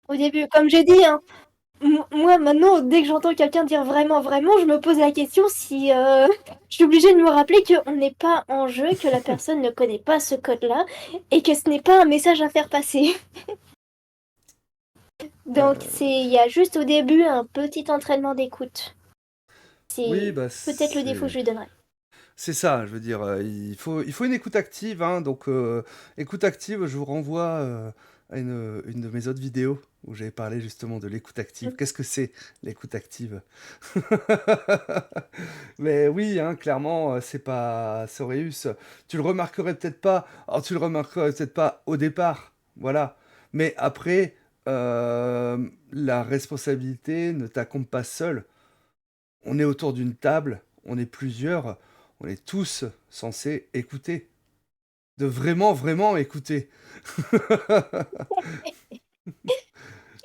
au début, comme j'ai dit, hein, moi maintenant, dès que j'entends quelqu'un dire vraiment, vraiment, je me pose la question si je suis obligée de me rappeler qu'on n'est pas en jeu, que la personne ne connaît pas ce code-là et que ce n'est pas un message à faire passer. Donc il y a juste au début un petit entraînement d'écoute. Oui, C'est bah peut-être le défaut que je lui donnerais. c'est ça, je veux dire, il faut une écoute active, hein, donc écoute active, je vous renvoie à une de mes autres vidéos où j'avais parlé justement de l'écoute active. Qu'est-ce que c'est l'écoute active? Mais oui, hein, clairement, c'est pas Soreus. Tu le remarquerais peut-être pas, alors tu le remarquerais peut-être pas au départ, voilà. Mais après, la responsabilité ne t'incombe pas seul. On est autour d'une table, on est plusieurs, on est tous censés écouter. De vraiment, vraiment écouter.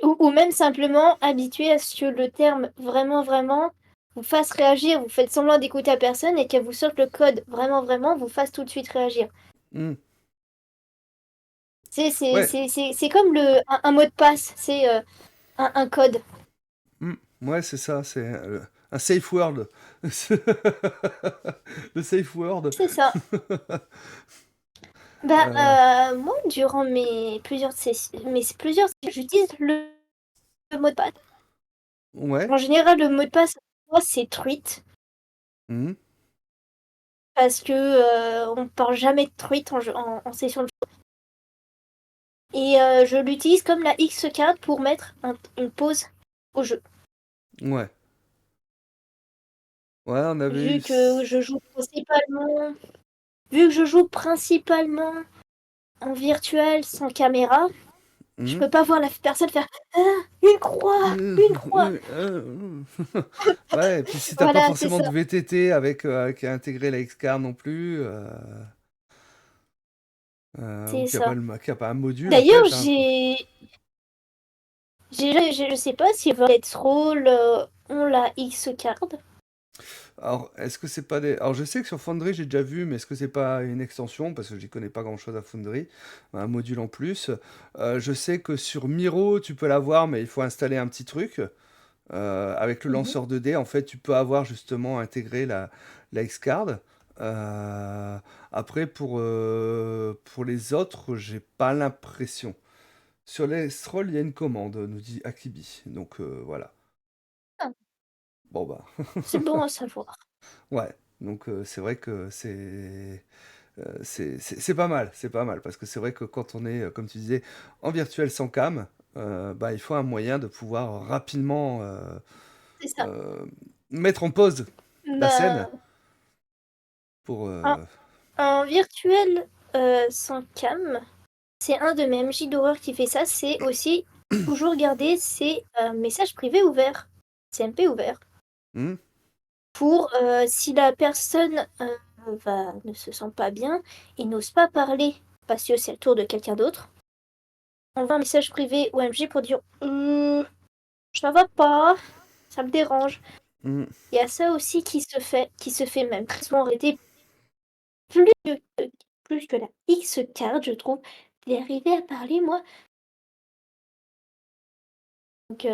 Ou même simplement habituer à ce que le terme vraiment, vraiment vous fasse réagir. Vous faites semblant d'écouter la personne et qu'elle vous sorte le code vraiment, vraiment, vous fasse tout de suite réagir. Mmh. Ouais, C'est comme un mot de passe, c'est un code. mmh, ouais, c'est ça, c'est, un safe word. Le safe word. C'est ça. Heu, Moi, durant mes plusieurs sessions, j'utilise le mot de passe. ouais. En général, le mot de passe, moi, c'est truite. Mmh. Parce que on parle jamais de truite en session de jeu. Et je l'utilise comme la X-card pour mettre une pause au jeu. Ouais. Ouais, on avait eu Vu que je joue principalement, vu que je joue principalement en virtuel sans caméra, je Mmh. peux pas voir la personne faire ah, une croix, une croix. Ouais, et puis si t'as pas Voilà, c'est forcément ça, de VTT avec à intégrer la Xcard non plus, ou c'est qu'il y a pas ça. qu'il y a pas un module en D'ailleurs, fait, hein. je sais pas si Let's Roll ont la X-card. Alors, est-ce que c'est pas des... Alors, je sais que sur Foundry, j'ai déjà vu, mais est-ce que c'est pas une extension? Parce que j'y connais pas grand-chose à Foundry. Un module en plus. Je sais que sur Miro, tu peux l'avoir, mais il faut installer un petit truc. Avec le Mhm. lanceur 2D, en fait, tu peux avoir justement intégré la Xcard. Euh, Après, pour les autres, j'ai pas l'impression. Sur les scrolls, il y a une commande, nous dit Akibi. Donc, voilà. Ah, Bon, bah. c'est bon à savoir. Ouais. Donc, c'est vrai que c'est pas mal, c'est pas mal, parce que c'est vrai que quand on est, comme tu disais, en virtuel sans cam, bah, il faut un moyen de pouvoir rapidement C'est ça. euh, mettre en pause la scène Bah, pour... en virtuel sans cam, c'est un de mes MJ d'horreur qui fait ça. C'est aussi toujours garder ses messages privés ouverts, CMP ouverts, hmm, pour si la personne ne se sent pas bien et n'ose pas parler parce que c'est le tour de quelqu'un d'autre, on envoie un message privé au MJ pour dire ça va pas, ça me dérange. hmm. Il y a ça aussi qui se fait même très souvent arrêter plus que, plus que la X-card, je trouve, d'arriver à parler, moi. Donc,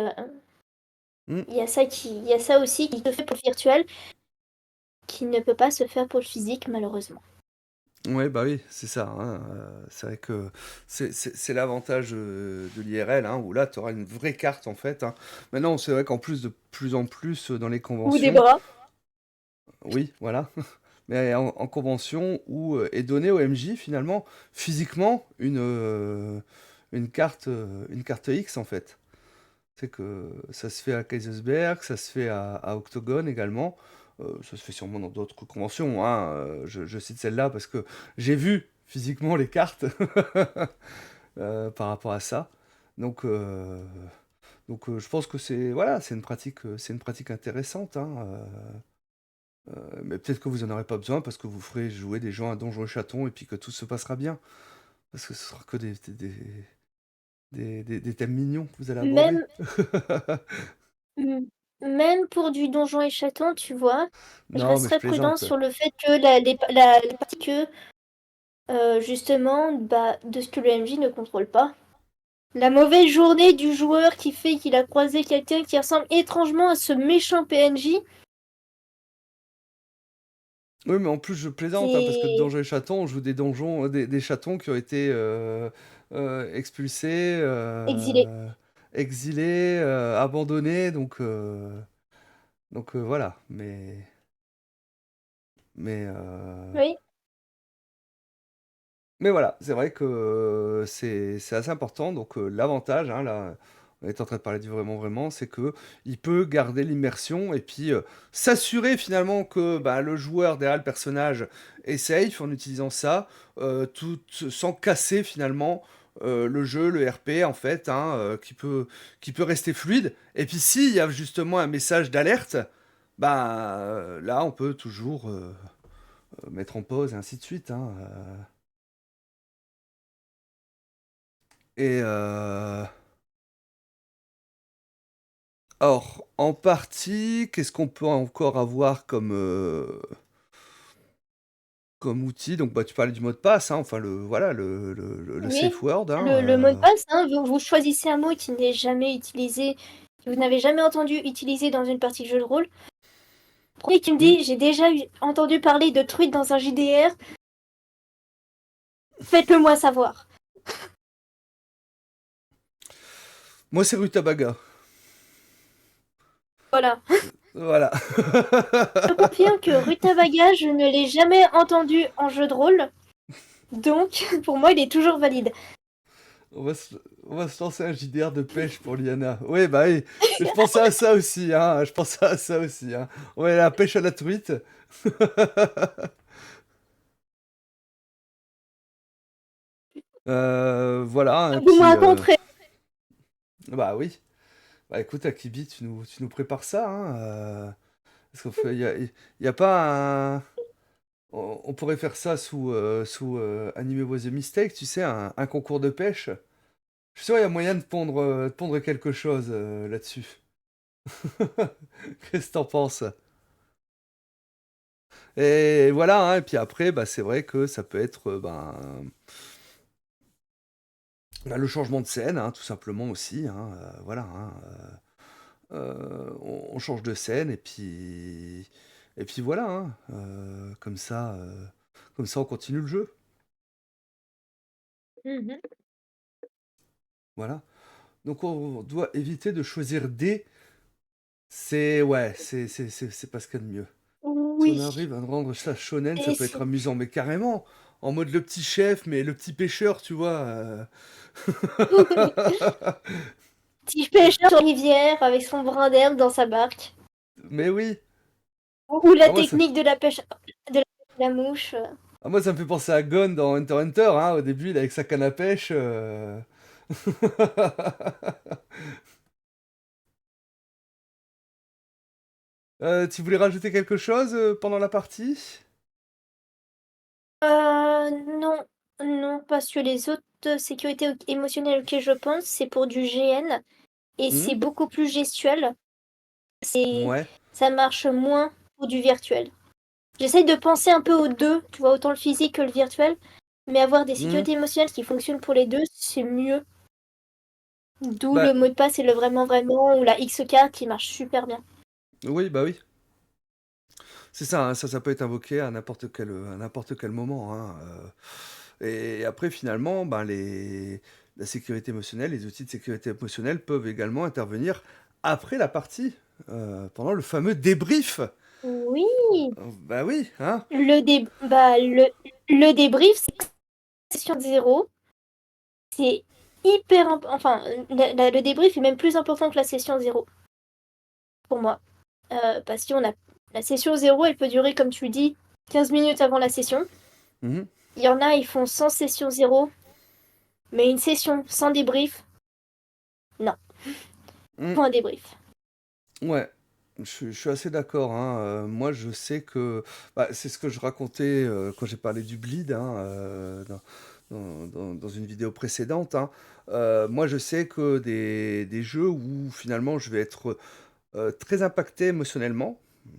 Hmm. il y a ça aussi qui se fait pour le virtuel, qui ne peut pas se faire pour le physique, malheureusement. Ouais, bah oui, c'est ça, hein, c'est vrai que c'est l'avantage de l'IRL, hein, où là, tu auras une vraie carte, en fait, hein. Maintenant, c'est vrai qu'en plus, de plus en plus, dans les Ou des conventions, bras. oui, voilà, mais en convention, où est donnée au MJ, finalement, physiquement, une carte X, en fait. C'est que ça se fait à Kaisersberg, ça se fait à Octogone également. Ça se fait sûrement dans d'autres conventions, hein. Je cite celle-là parce que j'ai vu physiquement les cartes par rapport à ça. Donc, je pense que c'est voilà, c'est une pratique intéressante, hein. Mais peut-être que vous en aurez pas besoin parce que vous ferez jouer des gens à Donjons et Chatons et puis que tout se passera bien. Parce que ce sera que des thèmes mignons que vous allez aborder. Même, mm, même pour du donjon et chaton, tu vois, je Non, reste mais je très prudent plaisante. sur le fait que les parties que, justement, de ce que le MJ ne contrôle pas. La mauvaise journée du joueur qui fait qu'il a croisé quelqu'un qui ressemble étrangement à ce méchant PNJ, Oui, mais en plus, je plaisante, hein, parce que c'est Donjons et Chatons, on joue des donjons, des chatons qui ont été expulsés, exilé. exilés, abandonnés, donc voilà. Mais, Oui. mais voilà, c'est vrai que c'est assez important. Donc l'avantage, hein, là, on est en train de parler du vraiment, vraiment, c'est que il peut garder l'immersion et puis s'assurer finalement que bah, le joueur derrière le personnage est safe en utilisant ça, tout sans casser finalement le jeu, le RP en fait, hein, qui peut rester fluide. Et puis s'il y a justement un message d'alerte, bah là on peut toujours mettre en pause et ainsi de suite, hein, Et or, en partie, qu'est-ce qu'on peut encore avoir comme outil? Donc, bah, tu parlais du mot de passe, hein, enfin voilà, le Oui, safe word, hein, le mot de passe, hein, vous choisissez un mot qui n'est jamais utilisé, que vous n'avez jamais entendu utiliser dans une partie de jeu de rôle. Le premier qui me dit j'ai déjà entendu parler de trucs dans un JDR, faites-le moi savoir. Moi, c'est Rutabaga. Voilà. Voilà. Je confirme que Rutabaga, je ne l'ai jamais entendu en jeu de rôle. Donc, pour moi, il est toujours valide. On va se, on va se lancer un JDR de pêche pour Liana. Oui, bah oui. Je pensais à ça aussi, hein. Je pensais à ça aussi, hein. Ouais, la pêche à la truite. Voilà, un Vous me petit. raconterez. Bah oui. Bah écoute, Akibi, tu nous prépares ça, hein. Parce qu'on fait, y a pas un. On pourrait faire ça sous Anime Was a Mistake, tu sais, un concours de pêche. Je suis sûr qu'il y a moyen de pondre quelque chose là-dessus. Qu'est-ce que t'en penses? Et voilà, hein, et puis après, bah, c'est vrai que ça peut être ben, le changement de scène, hein, tout simplement aussi, hein, voilà, hein, on change de scène et puis voilà, hein, comme ça on continue le jeu, Mhm. voilà. Donc on doit éviter de choisir des. C'est ouais, c'est pas ce qu'il y a de mieux. Si on Oui. arrive à rendre ça shonen, ça Et peut être c'est amusant, mais carrément, en mode le petit chef, mais le petit pêcheur, tu vois. petit pêcheur sur rivière avec son brin d'herbe dans sa barque. Mais oui. Ou la Ah, technique de la pêche de la mouche. moi, ça me fait penser à Gon dans Hunter x Hunter, hein. Au début, il est avec sa canne à pêche. Tu voulais rajouter quelque chose pendant la partie? Non, non, parce que les autres sécurités émotionnelles auxquelles je pense, c'est pour du GN et Hmm. c'est beaucoup plus gestuel. Ouais. Ça marche moins pour du virtuel. J'essaye de penser un peu aux deux, tu vois, autant le physique que le virtuel, mais avoir des Hmm. sécurités émotionnelles qui fonctionnent pour les deux, c'est mieux. D'où Bah, le mot de passe et le vraiment ou la X-card qui marche super bien. oui, bah oui. C'est ça, hein, ça peut être invoqué à n'importe quel moment, hein, et après, finalement, ben, la sécurité émotionnelle, les outils de sécurité émotionnelle peuvent également intervenir après la partie, pendant le fameux débrief. Oui, Bah oui, hein. le débrief, c'est session 0. C'est hyper enfin, le débrief est même plus important que la session 0 pour moi. Parce qu'on a la session 0, elle peut durer, comme tu dis, 15 minutes avant la session. Mhm. Il y en a, ils font sans session 0, mais une session sans débrief, non. Mm. Faut un débrief. Ouais, je suis assez d'accord, hein. Moi, je sais que bah, c'est ce que je racontais quand j'ai parlé du bleed, hein, dans une vidéo précédente, hein. Moi, je sais que des jeux où finalement je vais être très impacté émotionnellement,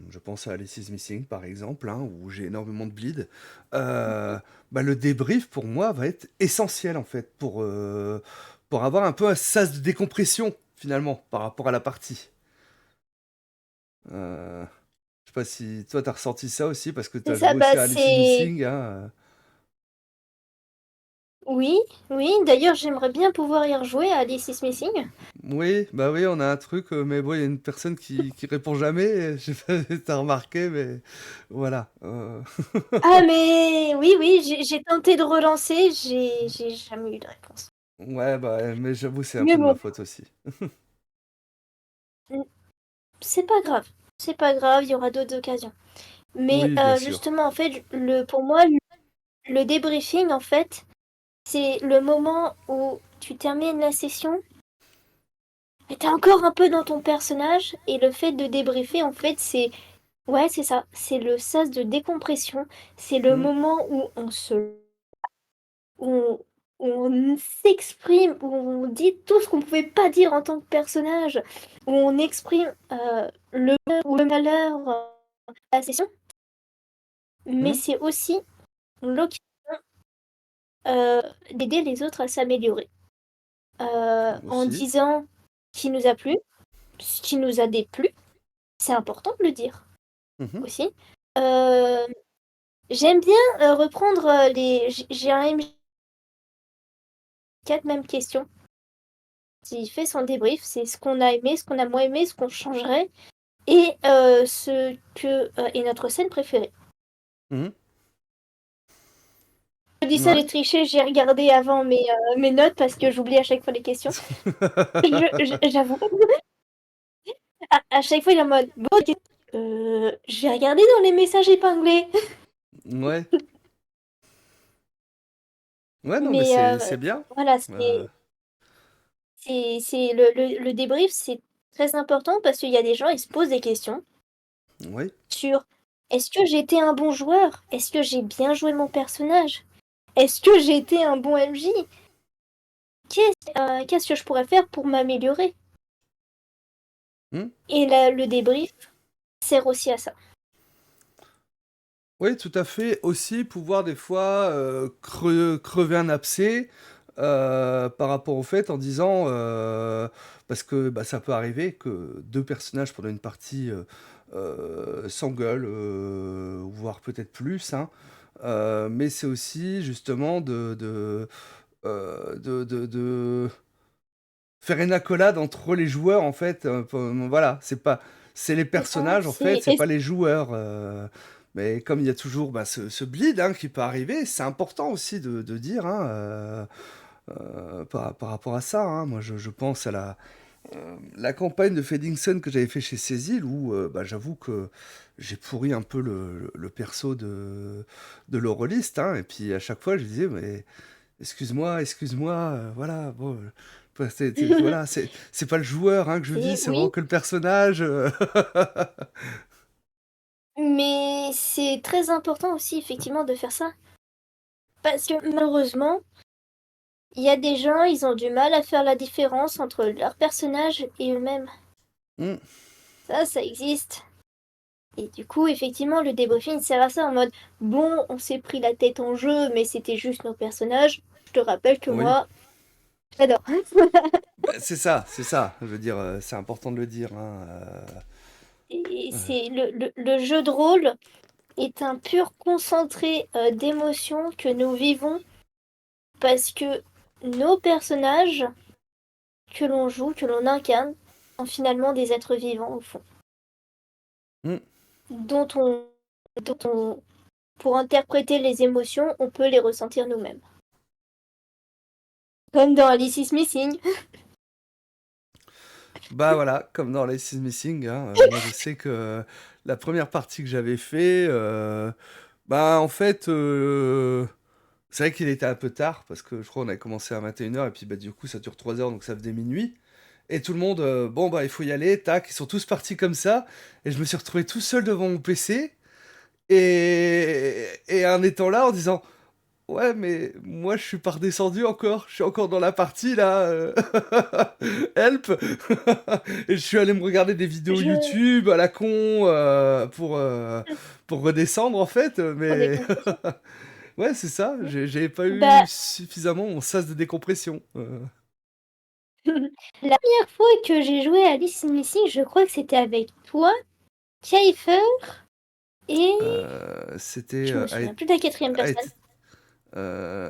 je pense à Alice is Missing par exemple, hein, où j'ai énormément de bleed, bah, le débrief pour moi va être essentiel en fait pour avoir un peu un sas de décompression finalement par rapport à la partie. Je sais pas si toi t'as ressenti ça aussi parce que C'est t'as ça, joué aussi bah à Alice is c'est... Missing, hein. Oui, oui, d'ailleurs j'aimerais bien pouvoir y rejouer à Alice is Missing. Oui, bah oui, on a un truc, mais bon, il y a une personne qui répond jamais. Je sais pas si t'as remarqué, mais voilà. Ah mais oui, oui, j'ai tenté de relancer, j'ai jamais eu de réponse. Ouais, bah, mais j'avoue, c'est un Mais peu de ma bon, faute aussi. c'est pas grave. C'est pas grave, il y aura d'autres occasions. Mais Oui, bien sûr. justement, en fait, pour moi, le débriefing, en fait, C'est le moment où tu termines la session, et t'es encore un peu dans ton personnage, et le fait de débriefer, en fait, c'est... Ouais, c'est ça. C'est le sas de décompression. C'est le Mmh. moment où on se... où on, où on s'exprime, où on dit tout ce qu'on pouvait pas dire en tant que personnage, où on exprime le bonheur ou le malheur de la session, mais Mmh. c'est aussi l'occasion d'aider les autres à s'améliorer. En Aussi. disant ce qui nous a plu, ce qui nous a déplu, c'est important de le dire Mmh. aussi. Euh, J'aime bien reprendre les... J'ai un MJ4 mêmes questions. Il fait son débrief, c'est ce qu'on a aimé, ce qu'on a moins aimé, ce qu'on changerait, et ce que est notre scène préférée. Mmh. Je dis ça, Ouais. j'ai triché, j'ai regardé avant mes notes parce que j'oublie à chaque fois les questions. J'avoue. À chaque fois, il est en mode bon, ok, je vais regarder dans les messages épinglés. Ouais. Ouais, non, mais Mais c'est bien. voilà, Heu, c'est le débrief, c'est très important parce qu'il y a des gens, ils se posent des questions oui. sur est-ce que j'ai été un bon joueur? Est-ce que j'ai bien joué mon personnage? Est-ce que j'ai été un bon MJ? Qu'est-ce que je pourrais faire pour m'améliorer? Mmh. Et là, le débrief sert aussi à ça. Oui, tout à fait. Aussi, pouvoir des fois crever un abcès par rapport au fait en disant, parce que bah, ça peut arriver que deux personnages pendant une partie s'engueulent, voire peut-être plus, hein. Mais c'est aussi justement de faire une accolade entre les joueurs en fait. Voilà, c'est les C'est ça, personnages en fait, c'est... c'est pas les joueurs. Mais comme il y a toujours bah, ce bleed hein, qui peut arriver, c'est important aussi de dire hein, par rapport à ça. Hein. Moi, je pense à la campagne de Fading Sun que j'avais fait chez Cécile où bah, j'avoue que j'ai pourri un peu le perso de l'Auroliste. Hein, et puis à chaque fois, je disais, mais excuse-moi, excuse-moi, voilà, bon, voilà, c'est pas le joueur hein, que je c'est... vis, c'est vraiment Oui, que le personnage. mais c'est très important aussi, effectivement, de faire ça. Parce que malheureusement, il y a des gens, ils ont du mal à faire la différence entre leur personnage et eux-mêmes. Hmm, Ça existe. Et du coup, effectivement, le débriefing sert à ça en mode bon, on s'est pris la tête en jeu, mais c'était juste nos personnages. Je te rappelle que oui, moi, j'adore. bah, c'est ça, je veux dire, c'est important de le dire. Hein, Et c'est le jeu de rôle est un pur concentré d'émotions que nous vivons parce que nos personnages que l'on joue, que l'on incarne, sont finalement des êtres vivants au fond, hmm, dont on, dont on, pour interpréter les émotions, on peut les ressentir nous-mêmes. Comme dans Alice is Missing. bah voilà, comme dans Life is Missing, hein, moi je sais que la première partie que j'avais fait, bah en fait, c'est vrai qu'il était un peu tard parce que je crois qu'on avait commencé à 21 h et puis bah du coup ça dure 3 heures donc ça faisait minuit. Et tout le monde, bon bah il faut y aller, tac, ils sont tous partis comme ça. Et je me suis retrouvé tout seul devant mon PC. Et en étant là, en disant, ouais mais moi je suis pas redescendu encore, je suis encore dans la partie là. Help. Et je suis allé me regarder des vidéos Je YouTube à la con pour redescendre en fait. pour Mais décompresser. ouais c'est ça, j'avais pas eu Bah, suffisamment mon sas de décompression. la première fois que j'ai joué à Alice is Missing, je crois que c'était avec toi, Kiefer, et C'était je me souviens plus de la quatrième personne.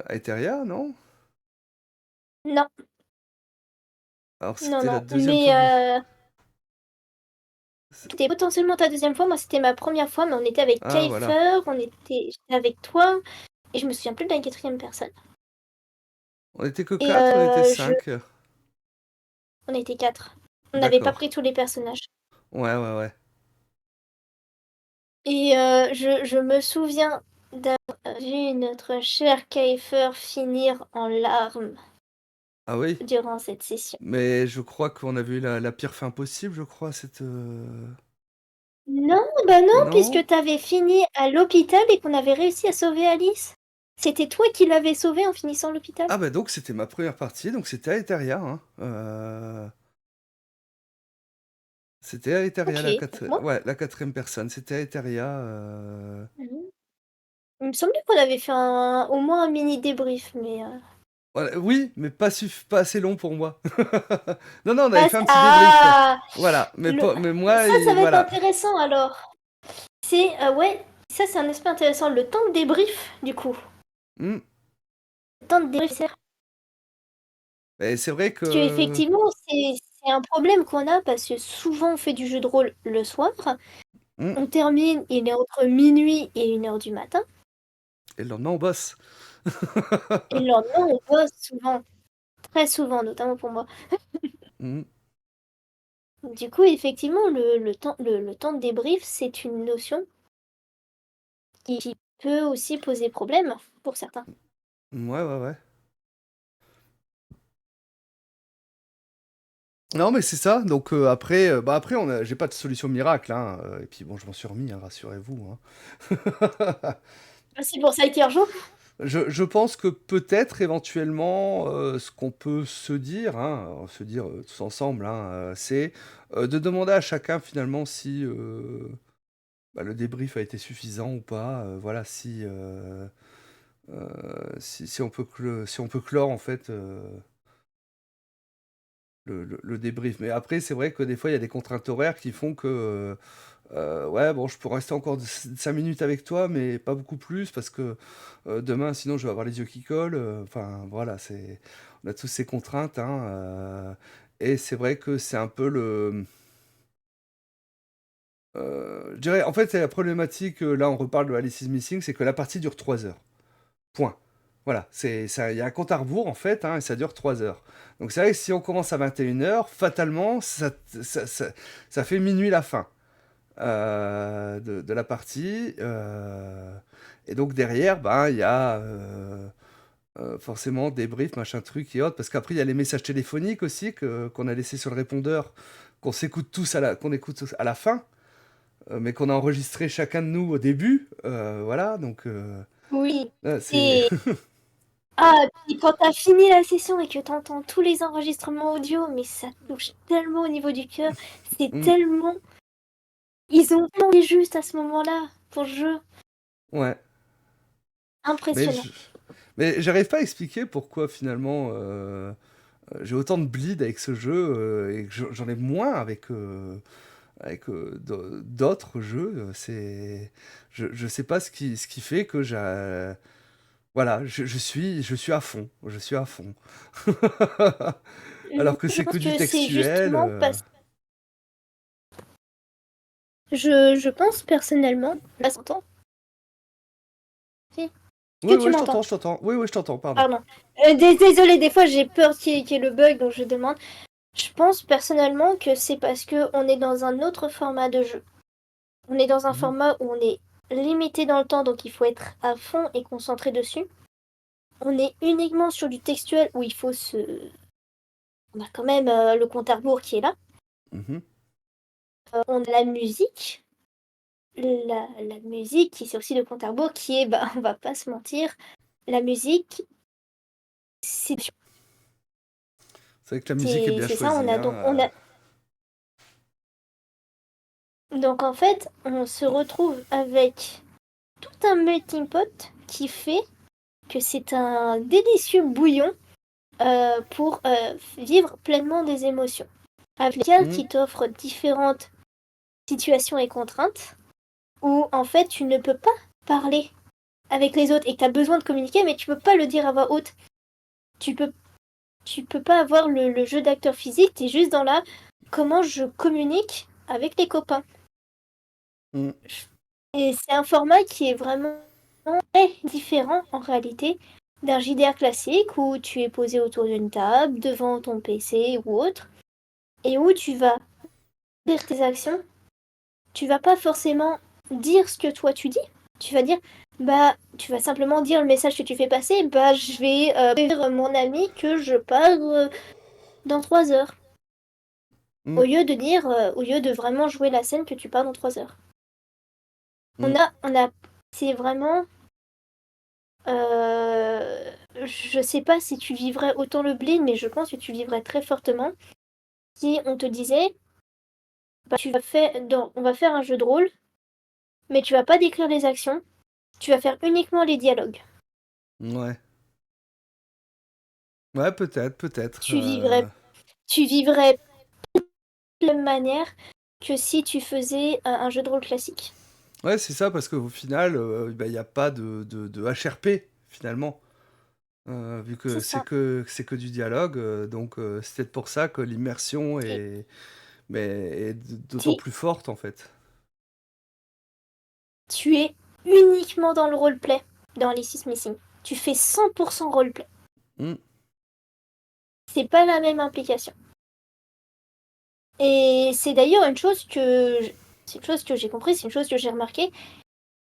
Aetheria, non? Non, Alors non, c'était la non. deuxième Mais fois. c'était potentiellement ta deuxième fois. Moi, c'était ma première fois, mais on était avec Ah voilà. Kiefer, j'étais avec toi, et je me souviens plus de la quatrième personne. On était que Et 4, on était 5. on était quatre. On n'avait pas D'accord. pris tous les personnages. Ouais, ouais, ouais. Et je me souviens. d'avoir vu notre cher Kiefer finir en larmes Ah oui? durant cette session. Mais je crois qu'on a vu la pire fin possible, je crois, cette... Non, bah non, Non? puisque t'avais fini à l'hôpital et qu'on avait réussi à sauver Alice. C'était toi qui l'avais sauvée en finissant l'hôpital. Ah bah donc c'était ma première partie, donc c'était à Eteria, hein. C'était à Eteria, Ok, donc moi. ouais, la quatrième personne, c'était à Eteria. Mhm. Il me semblait qu'on avait fait au moins un mini débrief, mais. Voilà, oui, mais pas assez long pour moi. Non, non, on avait Ah, fait un petit débrief. ah Voilà, mais moi, ça va être voilà. intéressant alors. C'est ouais, ça c'est un aspect intéressant. Le temps de débrief, du coup. Hmm. Le temps de débrief, c'est Et c'est vrai parce que que... effectivement, c'est un problème qu'on a parce que souvent on fait du jeu de rôle le soir. Hmm. On termine, il est entre minuit et 1h du matin. Et le lendemain, on bosse. Et le lendemain, on bosse souvent, très souvent, notamment pour moi. Hmm. Du coup, effectivement, le temps de débrief, c'est une notion qui peut aussi poser problème pour certains. Ouais, ouais, ouais. Non, mais c'est ça. Donc après, j'ai pas de solution miracle, hein. Et puis bon, je m'en suis remis, hein, rassurez-vous, hein. C'est pour ça qu'il rejoue. Je pense que peut-être éventuellement, ce qu'on peut se dire, hein, se dire tous ensemble, hein, c'est de demander à chacun finalement si bah, le débrief a été suffisant ou pas. Voilà, si on peut si on peut clore en fait le débrief. Mais après, c'est vrai que des fois, il y a des contraintes horaires qui font que ouais, bon, je peux rester encore 5 minutes avec toi, mais pas beaucoup plus, parce que demain, sinon, je vais avoir les yeux qui collent. Enfin, voilà, on a tous ces contraintes, hein, et c'est vrai que c'est un peu je dirais, en fait, c'est la problématique, là, on reparle de Alice is Missing, c'est que la partie dure 3 heures. Point. Voilà, il y a un compte à rebours, en fait, hein, et ça dure 3 heures. Donc c'est vrai que si on commence à 21 heures, fatalement, ça fait minuit la fin. De la partie. Et donc derrière, ben, il y a forcément des briefs, machin truc et autres. Parce qu'après, il y a les messages téléphoniques aussi qu'on a laissés sur le répondeur, qu'on écoute tous à la fin, mais qu'on a enregistré chacun de nous au début. Voilà, donc Oui. là, c'est... Et ah, puis quand t'as fini la session et que t'entends tous les enregistrements audio, mais ça touche tellement au niveau du cœur. C'est Mm, tellement. Ils ont tellement juste à ce moment-là pour le jeu. ouais. Mais Impressionnant. je... Mais j'arrive pas à expliquer pourquoi finalement j'ai autant de bleed avec ce jeu et que j'en ai moins avec d'autres jeux. Je sais pas ce qui fait que voilà, je suis à fond. Je suis à fond. Alors que Je c'est que pense du que c'est textuel. justement parce je pense personnellement. Là, s'entend? Si. Est-ce Oui, que tu oui, m'entends? je t'entends. Oui, oui, je t'entends, pardon. Pardon. Désolée, des fois j'ai peur qu'il y ait le bug, donc je demande. Je pense personnellement que c'est parce que on est dans un autre format de jeu. On est dans un Mhm, format où on est limité dans le temps, donc il faut être à fond et concentré dessus. On est uniquement sur du textuel où il faut se. On a quand même le compte à rebours qui est là. mhm. On a la musique. La musique, qui c'est aussi le compte à rebours, qui est, bah, on va pas se mentir, la musique, c'est C'est vrai que la musique est bien ça. On choisie, a hein. donc on a donc en fait, on se retrouve avec tout un melting pot qui fait que c'est un délicieux bouillon pour vivre pleinement des émotions. Avec lequel Mm, qui t'offre différentes situations et contraintes où en fait tu ne peux pas parler avec les autres et que tu as besoin de communiquer, mais tu peux pas le dire à voix haute. Tu peux, tu peux pas avoir le jeu d'acteur physique, tu es juste dans la comment je communique avec les copains. mm. Et c'est un format qui est vraiment très différent en réalité d'un JDR classique où tu es posé autour d'une table, devant ton PC ou autre, et où tu vas faire tes actions. Tu vas pas forcément dire ce que toi tu dis, tu vas dire Bah, tu vas simplement dire le message que tu fais passer, bah, je vais prévenir mon ami que je pars dans 3 heures. Mm, Au lieu de dire, au lieu de vraiment jouer la scène que tu pars dans 3 heures. mm. On a, c'est vraiment, je sais pas si tu vivrais autant le bleed, mais je pense que tu vivrais très fortement si on te disait, bah, on va faire un jeu de rôle, mais tu vas pas décrire les actions, tu vas faire uniquement les dialogues. Ouais. Ouais, peut-être, peut-être. Tu vivrais, tu vivrais de la même manière que si tu faisais un jeu de rôle classique. Ouais, c'est ça, parce qu'au final, bah, il n'y a pas de HRP, finalement. Vu que C'est ça. c'est que du dialogue, donc c'est peut-être pour ça que l'immersion Et est d'autant t'es- plus forte, en fait. tu es uniquement dans le roleplay dans les Six Missing. Tu fais 100% roleplay. Mm, C'est pas la même implication. Et c'est d'ailleurs c'est une chose que j'ai compris, c'est une chose que j'ai remarqué,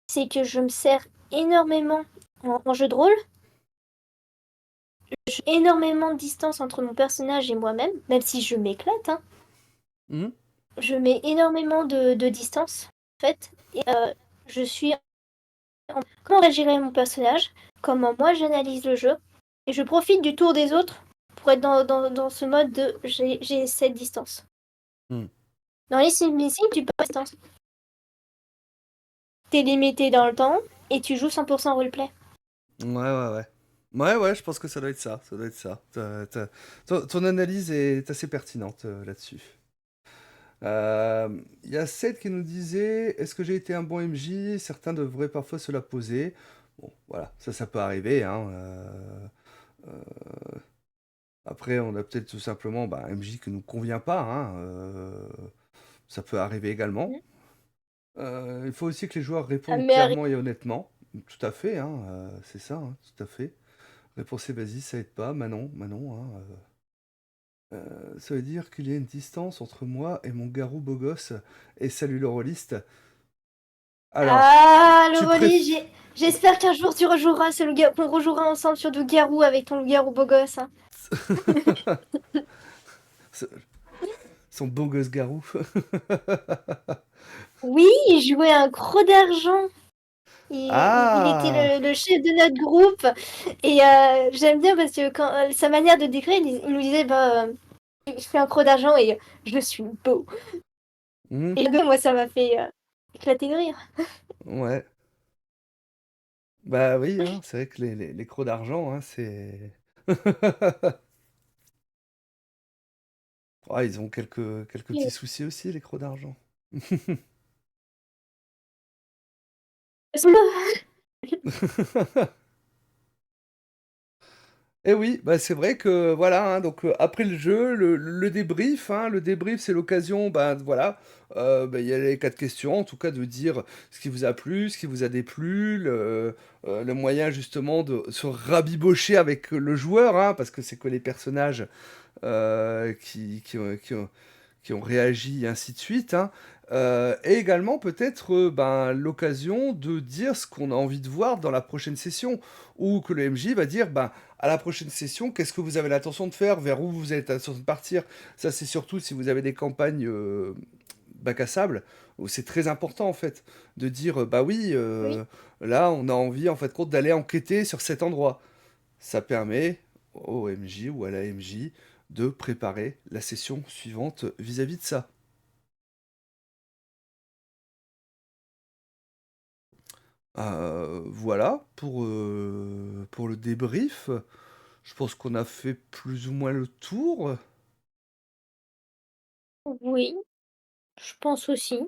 c'est que je me sers énormément en jeu de rôle. J'ai énormément de distance entre mon personnage et moi-même, même si je m'éclate, hein. mm. Je mets énormément de distance, en fait. Et je suis comment réagirait mon personnage, comment moi j'analyse le jeu, et je profite du tour des autres pour être dans ce mode de j'ai cette distance. Mm. Dans les Sim Missing, tu peux pas distance. T'es limité dans le temps et tu joues 100% roleplay. Ouais, ouais, ouais. Ouais, ouais, je pense que ça doit être ça. Ça doit être ça. Ton analyse est assez pertinente là-dessus. Il y a Seth qui nous disait: Est-ce que j'ai été un bon MJ? Certains devraient parfois se la poser. Bon, voilà, ça peut arriver, hein. Après, on a peut-être tout simplement bah, un MJ qui nous convient pas, hein. Ça peut arriver également. Il faut aussi que les joueurs Ça répondent m'est arrivé. clairement et honnêtement. Tout à fait, hein, c'est ça, hein, tout à fait. Réponse vas-y, ça aide pas. Manon, Manon, hein, ça veut dire qu'il y a une distance entre moi et mon garou beau gosse. Et salut le rôliste. Alors, Ah, le tu Rolly, préfères... j'espère qu'un jour tu rejoueras qu'on rejouera ensemble sur Loup-Garou avec ton loup-garou beau gosse, hein. Son beau gosse garou. Oui, il jouait un croc d'argent. Il était Ah! le chef de notre groupe. Et j'aime bien parce que sa manière de décrire, il nous disait bah, je fais un croc d'argent et je suis beau. Hmm, Et moi, ça m'a fait éclater de rire. ouais. Bah oui, hein, c'est vrai que les crocs d'argent, hein, c'est... Ah, ils ont quelques petits soucis aussi, les crocs d'argent. Et oui, bah c'est vrai que voilà, hein, donc après le jeu, le débrief, hein, le débrief c'est l'occasion, bah voilà, bah, il y a les 4 questions, en tout cas de dire ce qui vous a plu, ce qui vous a déplu, le moyen justement de se rabibocher avec le joueur, hein, parce que c'est que les personnages qui ont réagi et ainsi de suite, hein. Et également peut-être ben, l'occasion de dire ce qu'on a envie de voir dans la prochaine session, ou que le MJ va dire, ben, à la prochaine session, qu'est-ce que vous avez l'intention de faire, vers où vous avez l'intention de partir. Ça c'est surtout si vous avez des campagnes bac à sable, où c'est très important en fait, de dire, bah oui, Oui. là on a envie en fait compte d'aller enquêter sur cet endroit. Ça permet au MJ ou à la MJ de préparer la session suivante vis-à-vis de ça. Voilà pour le débrief. Je pense qu'on a fait plus ou moins le tour. Oui, je pense aussi.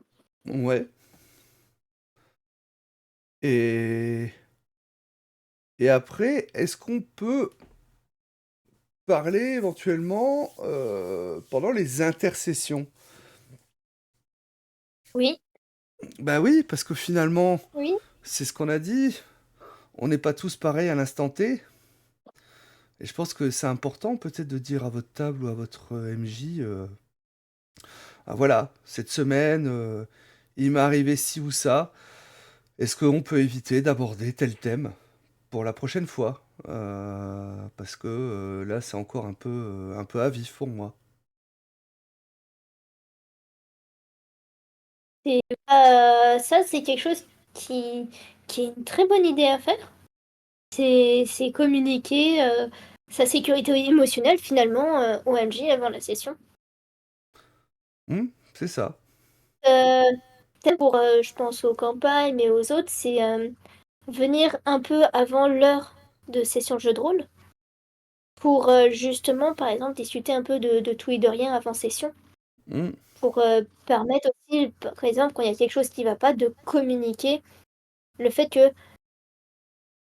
Ouais. Et, et après, est-ce qu'on peut parler éventuellement pendant les intercessions? Oui, Bah oui, parce que finalement, oui. c'est ce qu'on a dit. On n'est pas tous pareils à l'instant T. Et je pense que c'est important peut-être de dire à votre table ou à votre MJ, ah voilà, cette semaine, il m'est arrivé ci ou ça. est-ce qu'on peut éviter d'aborder tel thème pour la prochaine fois? Parce que là, c'est encore un peu à vif pour moi. Et ça, c'est quelque chose qui, qui est une très bonne idée à faire. C'est communiquer sa sécurité émotionnelle finalement au MJ avant la session. C'est ça. Euh, Peut-être pour, je pense aux campagnes, mais aux autres, c'est venir un peu avant l'heure de session de jeu de rôle pour justement, par exemple, discuter un peu de tout et de rien avant session. Mmh. Pour permettre aussi, par exemple, quand il y a quelque chose qui va pas, de communiquer le fait que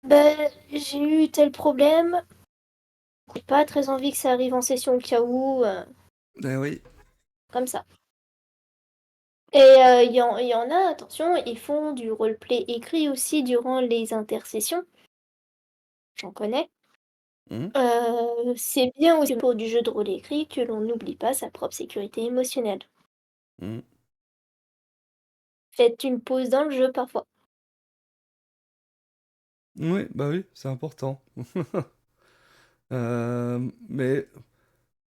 bah, j'ai eu tel problème, j'ai pas très envie que ça arrive en session au cas où, Eh oui. comme ça. Et il y en a, attention, ils font du roleplay écrit aussi durant les intersessions. J'en connais. Mmh. C'est bien aussi pour du jeu de rôle écrit que l'on n'oublie pas sa propre sécurité émotionnelle. Mmh. Faites une pause dans le jeu parfois. Oui, bah oui, c'est important. Mais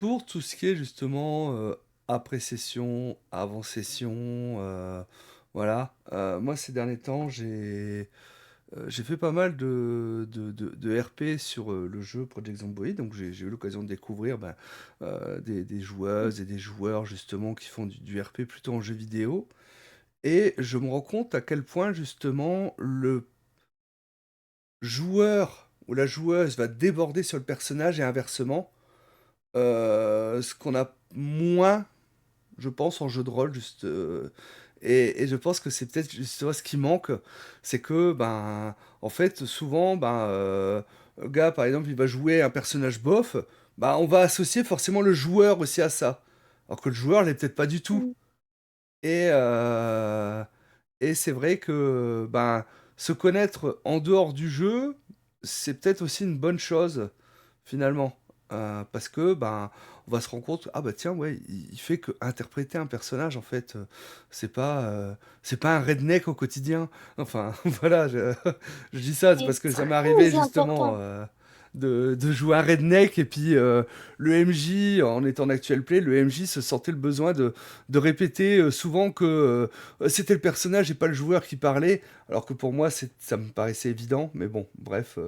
pour tout ce qui est justement après session, avant session, voilà. Moi, ces derniers temps, j'ai fait pas mal de RP sur le jeu Project Zomboid, donc j'ai eu l'occasion de découvrir des joueuses et des joueurs justement qui font du RP plutôt en jeu vidéo. Et je me rends compte à quel point justement le joueur ou la joueuse va déborder sur le personnage et inversement. Ce qu'on a moins, je pense, en jeu de rôle, juste. Et je pense que c'est peut-être justement ce qui manque, c'est que, ben, en fait, souvent, un gars, par exemple, il va jouer un personnage bof, bah, on va associer forcément le joueur aussi à ça. Alors que le joueur l'est peut-être pas du tout. Mm. Et, euh, et c'est vrai que ben, se connaître en dehors du jeu, c'est peut-être aussi une bonne chose, finalement. Parce que ben, on va se rendre compte, ah bah tiens, ouais, il fait que interpréter un personnage, en fait, c'est pas un redneck au quotidien. Enfin, voilà, je dis ça, c'est C'est parce que ça m'est arrivé très justement important. de jouer un redneck, et puis le MJ, en étant d'actuel play, le MJ se sentait le besoin de répéter souvent que c'était le personnage et pas le joueur qui parlait, alors que pour moi, ça me paraissait évident, mais bon, bref.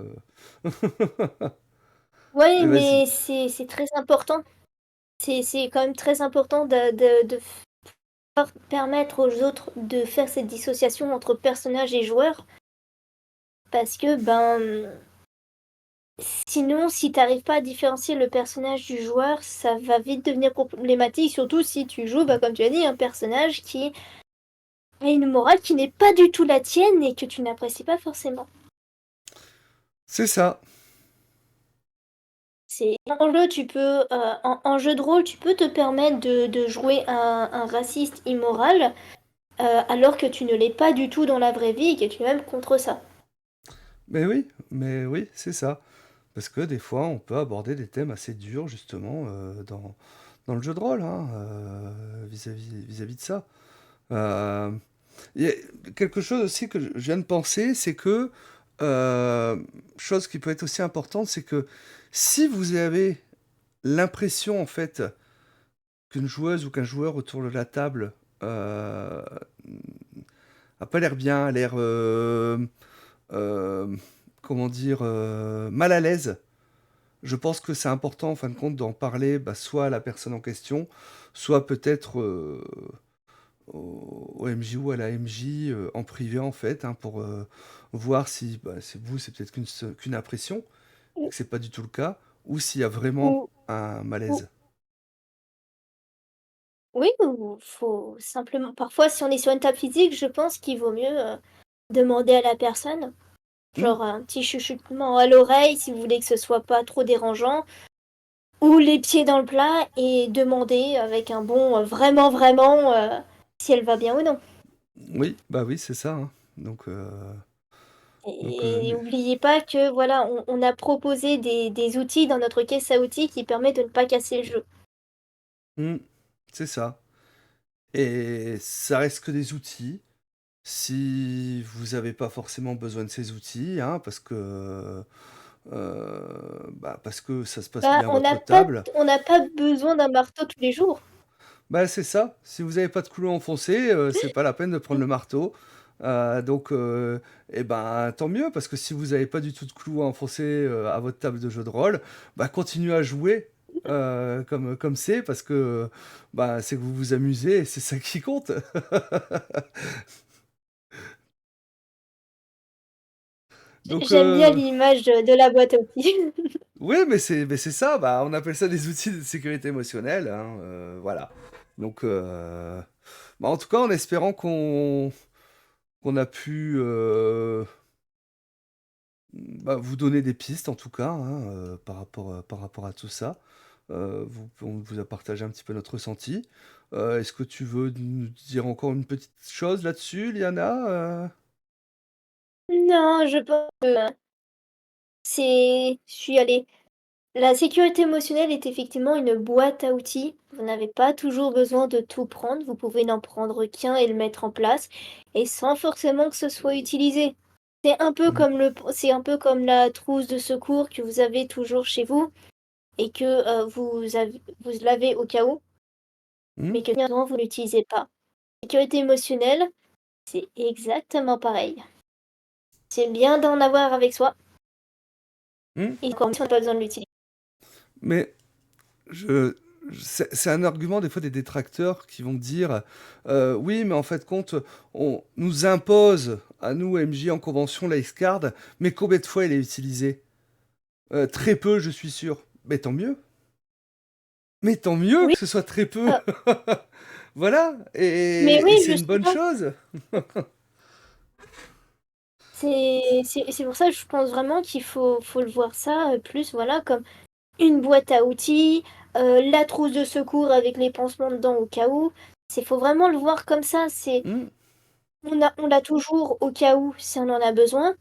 Oui, Mais vas-y. mais c'est très important. C'est quand même très important de permettre aux autres de faire cette dissociation entre personnage et joueur. Parce que, ben, sinon, si t'arrives pas à différencier le personnage du joueur, ça va vite devenir problématique, surtout si tu joues, bah, comme tu as dit, un personnage qui a une morale qui n'est pas du tout la tienne et que tu n'apprécies pas forcément. C'est ça. C'est en jeu, tu peux, en jeu de rôle, tu peux te permettre de jouer un raciste immoral, alors que tu ne l'es pas du tout dans la vraie vie et que tu es même contre ça. Mais oui, c'est ça. Parce que des fois, on peut aborder des thèmes assez durs, justement, dans le jeu de rôle, hein, vis-à-vis de ça. Euh, Il y a quelque chose aussi que je viens de penser, c'est que, euh, chose qui peut être aussi importante, c'est que si vous avez l'impression, en fait, qu'une joueuse ou qu'un joueur autour de la table euh, a pas l'air bien, a l'air, euh, comment dire, mal à l'aise, je pense que c'est important, en fin de compte, d'en parler bah, soit à la personne en question, soit peut-être au MJ ou à la MJ en privé, en fait, hein, pour voir si bah, c'est vous, c'est peut-être qu'une impression, et Ou, que c'est pas du tout le cas, ou s'il y a vraiment ou- un ou- malaise. oui, ou faut simplement. Parfois, si on est sur une table physique, je pense qu'il vaut mieux demander à la personne, Hmm. genre un petit chuchotement à l'oreille si vous voulez que ce soit pas trop dérangeant, ou les pieds dans le plat et demander avec un bon vraiment, vraiment si elle va bien ou non. Oui, bah oui, c'est ça, hein. Et n'oubliez pas que voilà, on a proposé des outils dans notre caisse à outils qui permettent de ne pas casser le jeu. Hmm, c'est ça. Et ça reste que des outils. Si vous n'avez pas forcément besoin de ces outils, hein, parce que ça se passe Bah, bien à votre table, on n'a pas besoin d'un marteau tous les jours. bah, c'est ça. Si vous n'avez pas de couteau enfoncé, c'est pas la peine de prendre le marteau. Donc et ben, tant mieux parce que si vous n'avez pas du tout de clous à enfoncer, à votre table de jeu de rôle, bah, continuez à jouer, comme c'est parce que, bah, c'est que vous vous amusez et c'est ça qui compte. Donc J'aime bien l'image de la boîte à outils. oui, mais c'est ça, bah, on appelle ça des outils de sécurité émotionnelle, hein, voilà. Donc bah, en tout cas, en espérant qu'on a pu, bah, vous donner des pistes en tout cas, hein, par rapport à tout ça. On vous a partagé un petit peu notre ressenti. Est-ce que tu veux nous dire encore une petite chose là-dessus, Liana? Non, je pense que je suis allée. La sécurité émotionnelle est effectivement une boîte à outils. Vous n'avez pas toujours besoin de tout prendre. Vous pouvez n'en prendre qu'un et le mettre en place, et sans forcément que ce soit utilisé. Mmh. C'est un peu comme la trousse de secours que vous avez toujours chez vous et que vous l'avez au cas où, Mmh. mais que bien souvent vous l'utilisez pas. Sécurité émotionnelle, c'est exactement pareil. C'est bien d'en avoir avec soi Mmh. et encore mieux si on n'a pas besoin de l'utiliser. Mais Je c'est un argument des fois des détracteurs qui vont dire, «Oui, mais en fait compte, on nous impose à nous MJ en convention la X-Card, mais combien de fois elle est utilisée? Très peu, je suis sûr». Mais tant mieux Oui, que ce soit très peu! heu, Voilà mais et oui, c'est une bonne justement, chose. c'est pour ça que je pense vraiment qu'il faut le voir ça, plus voilà comme une boîte à outils, la trousse de secours avec les pansements dedans au cas où. Faut vraiment le voir comme ça, Mmh, on l'a toujours au cas où si on en a besoin,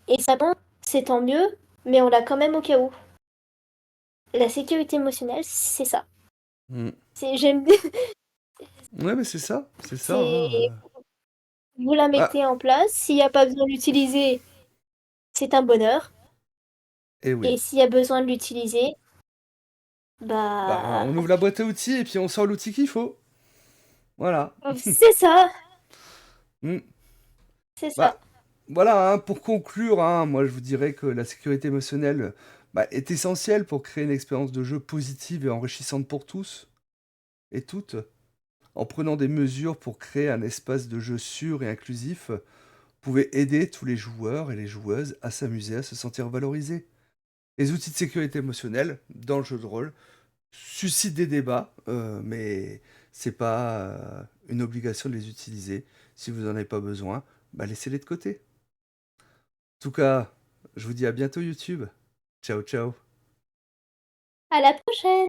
et ça bon, c'est tant mieux, mais on l'a quand même au cas où. La sécurité émotionnelle, c'est ça. mmh. J'aime bien, Ouais, mais c'est ça, hein, c'est vous la bah, mettez en place, s'il y a pas besoin de l'utiliser, c'est un bonheur, et et oui. s'il y a besoin de l'utiliser, Bah, bah, on ouvre la boîte à outils et puis on sort l'outil qu'il faut. Voilà. c'est ça, Mmh. c'est ça. Bah, voilà, hein, pour conclure, hein, moi je vous dirais que la sécurité émotionnelle, bah, est essentielle pour créer une expérience de jeu positive et enrichissante pour tous et toutes. En prenant des mesures pour créer un espace de jeu sûr et inclusif, vous pouvez aider tous les joueurs et les joueuses à s'amuser, à se sentir valorisés. Les outils de sécurité émotionnelle dans le jeu de rôle suscitent des débats, mais c'est pas une obligation de les utiliser. Si vous n'en avez pas besoin, bah, laissez-les de côté. En tout cas, je vous dis à bientôt YouTube. Ciao, ciao. À la prochaine!